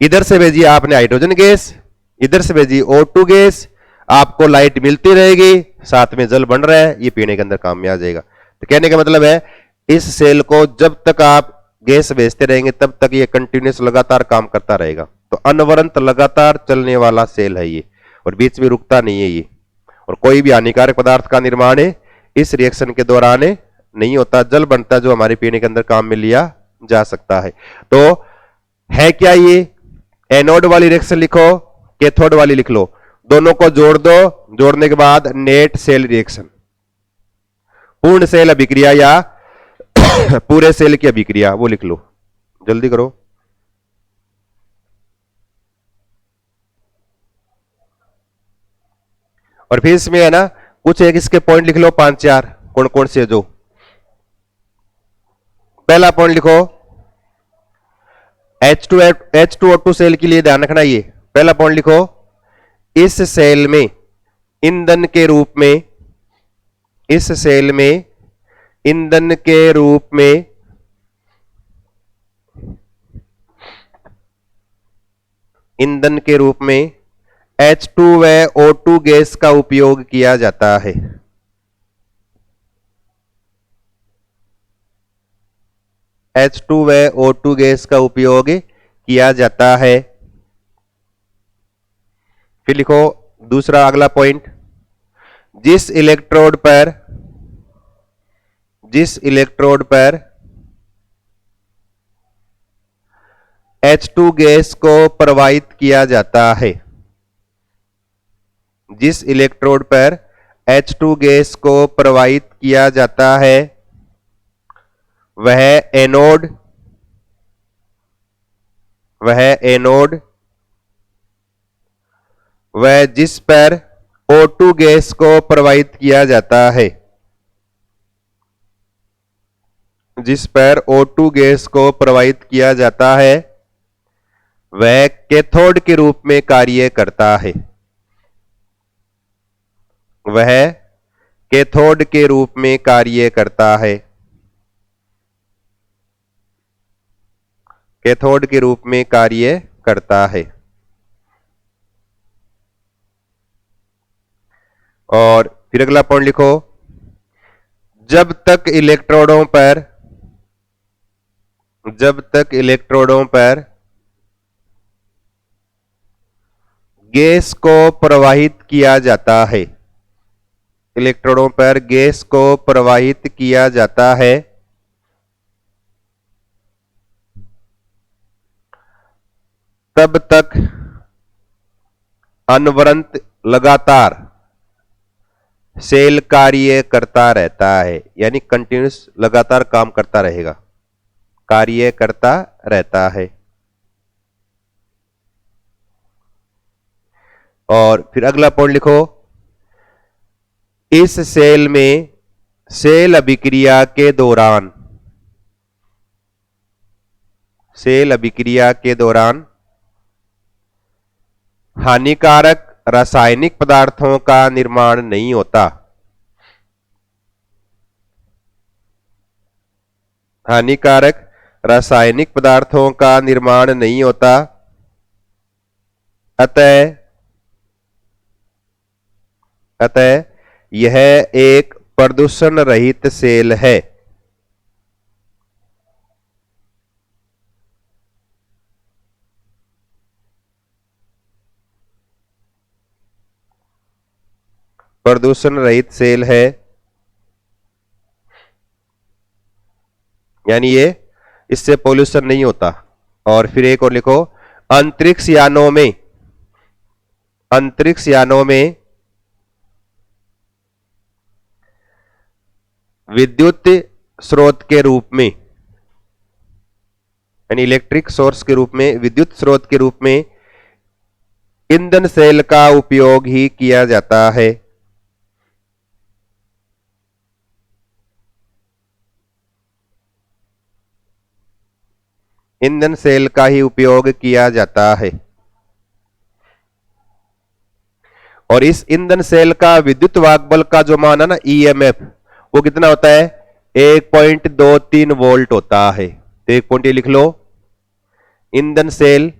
इधर से भेजिए आपने हाइड्रोजन गैस, इधर से भेजिए O2 गैस, आपको लाइट मिलती रहेगी, साथ में जल बन रहा है, ये पीने के अंदर काम में आ जाएगा। तो कहने का मतलब है इस सेल को जब तक आप गैस भेजते रहेंगे तब तक ये कंटिन्यूस लगातार काम करता रहेगा। तो अनवरत लगातार चलने वाला सेल है ये, और बीच में रुकता नहीं है ये। और कोई भी हानिकारक पदार्थ का निर्माण इस रिएक्शन के दौरान नहीं होता, जल बनता जो हमारे पीने के अंदर काम में लिया जा सकता है। तो है क्या ये, एनोड वाली रिएक्शन लिखो, कैथोड वाली लिख लो, दोनों को जोड़ दो, जोड़ने के बाद नेट सेल रिएक्शन, पूर्ण सेल अभिक्रिया या पूरे सेल की अभिक्रिया, वो लिख लो, जल्दी करो। और फिर इसमें है ना कुछ एक इसके पॉइंट लिख लो 5-4, कौन कौन से, जो पहला पॉइंट लिखो H2O2 सेल के लिए ध्यान रखना, ये पहला पॉइंट लिखो, इस सेल में ईंधन के रूप में, इस सेल में ईंधन के रूप में ईंधन के रूप में H2 व O2 गैस का उपयोग किया जाता है। H2 व O2 गैस का उपयोग किया जाता है। फिर लिखो दूसरा अगला पॉइंट, जिस इलेक्ट्रोड पर H2 गैस को प्रवाहित किया जाता है, जिस इलेक्ट्रोड पर H2 गैस को प्रवाहित किया जाता है वह एनोड, वह जिस पर O2 गैस को प्रवाहित किया जाता है, जिस पर O2 गैस को प्रवाहित किया जाता है वह कैथोड के रूप में कार्य करता है, वह कैथोड के रूप में कार्य करता है, कैथोड के रूप में कार्य करता है। और फिर अगला पॉइंट लिखो, जब तक इलेक्ट्रोडों पर गैस को प्रवाहित किया जाता है, इलेक्ट्रोडों पर गैस को प्रवाहित किया जाता है, तब तक अनवरत लगातार सेल कार्य करता रहता है, यानी कंटिन्यूस लगातार काम करता रहेगा, कार्य करता रहता है। और फिर अगला पॉइंट लिखो, इस सेल में सेल अभिक्रिया के दौरान हानिकारक रासायनिक पदार्थों का निर्माण नहीं होता, हानिकारक रासायनिक पदार्थों का निर्माण नहीं होता, अतः यह एक प्रदूषण रहित सेल है। प्रदूषण रहित सेल है, यानी ये इससे पोल्यूशन नहीं होता। और फिर एक और लिखो, अंतरिक्ष यानों में विद्युत स्रोत के रूप में, यानी इलेक्ट्रिक सोर्स के रूप में, विद्युत स्रोत के रूप में ईंधन सेल का उपयोग ही किया जाता है। ईंधन सेल का ही उपयोग किया जाता है। और इस ईंधन सेल का विद्युत वाहक बल का जो मान है ना, ईएमएफ, वो कितना होता है? 1.23 वोल्ट होता है। तो एक पॉइंट ये लिख लो, ईंधन सेल,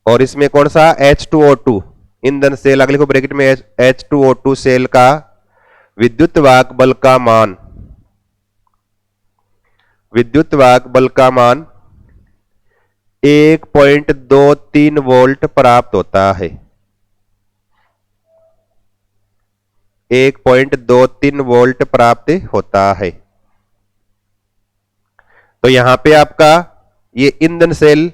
और इसमें कौन सा? H2O2 ईंधन सेल, अगले को ब्रैकेट में H2O2 सेल का विद्युत वाहक बल का मान, विद्युत वाहक बल का मान 1.23 वोल्ट प्राप्त होता है। 1.23 वोल्ट प्राप्त होता है। तो यहां पे आपका ये ईंधन सेल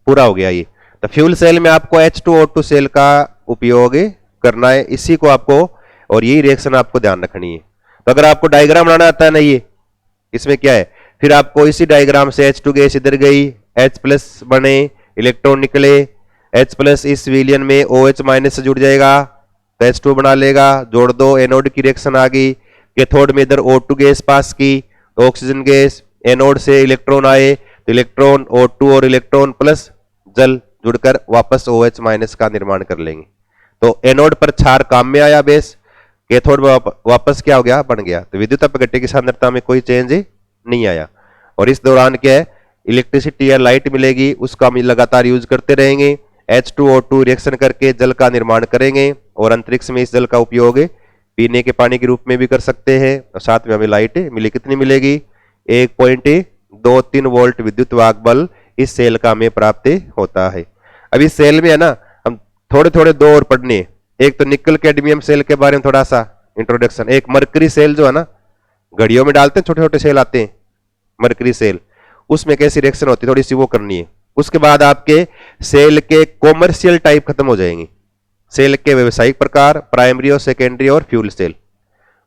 पूरा हो गया। ये तो फ्यूल सेल में आपको H2O2 सेल का उपयोग करना है, इसी को आपको, और यही रिएक्शन आपको ध्यान रखनी है। तो अगर आपको डायग्राम बनाना आता है ना, ये इसमें क्या है, फिर आपको इसी डायग्राम से H2 गैस इधर गई, H+ बने, इलेक्ट्रॉन निकले, H+ इस विलियन में OH- से जुड़ जाएगा तो H2 बना लेगा, जोड़ दो, एनोड की रिएक्शन आ गई, कैथोड में इधर O2 गैस पास की, ऑक्सीजन गैस, एनोड से इलेक्ट्रॉन आए तो इलेक्ट्रॉन O2 और इलेक्ट्रॉन प्लस जल जुड़कर वापस OH- का निर्माण कर लेंगे। तो एनोड पर क्षार काम में आया बेस, कैथोड वापस क्या हो गया? बन गया। तो विद्युत अपघट्य की सांद्रता में कोई चेंज नहीं आया। और इस दौरान क्या है, इलेक्ट्रिसिटी या लाइट मिलेगी, उसका हम लगातार यूज करते रहेंगे। H2O2 रिएक्शन करके जल का निर्माण करेंगे, और अंतरिक्ष में इस जल का उपयोग पीने के पानी के रूप में भी कर सकते हैं। और साथ में हमें लाइट मिले, कितनी मिलेगी? 1.23 वोल्ट विद्युत वाहक बल इस सेल का हमें प्राप्त होता है। अब इस सेल में है ना, हम थोड़े थोड़े दो और पढ़ने हैं। एक तो निकल कैडमियम सेल के बारे में थोड़ा सा इंट्रोडक्शन, एक मरकरी सेल जो है ना, घड़ियों में डालते हैं, छोटे छोटे सेल आते हैं मरकरी सेल, उसमें कैसी रिएक्शन होती है थोड़ी सी वो करनी है। उसके बाद आपके सेल के कॉमर्शियल टाइप खत्म हो जाएंगे, सेल के व्यवसायिक प्रकार, प्राइमरी और सेकेंडरी और फ्यूल सेल।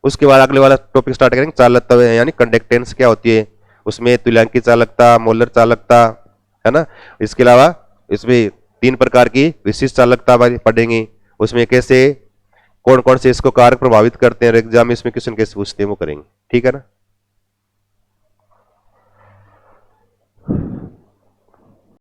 उसके बाद अगले वाला टॉपिक स्टार्ट करेंगे चालकता यानी कंडक्टेंस क्या होती है, उसमें तुल्यांकी चालकता, मोलर चालकता, है ना। इसके अलावा इसमें 3 प्रकार की विशिष्ट चालकता पढ़ेंगे, उसमें कैसे कौन कौन से इसको कारक प्रभावित करते हैं, एग्जाम में इसमें क्वेश्चन कैसे पूछते हैं वो करेंगे, ठीक है ना।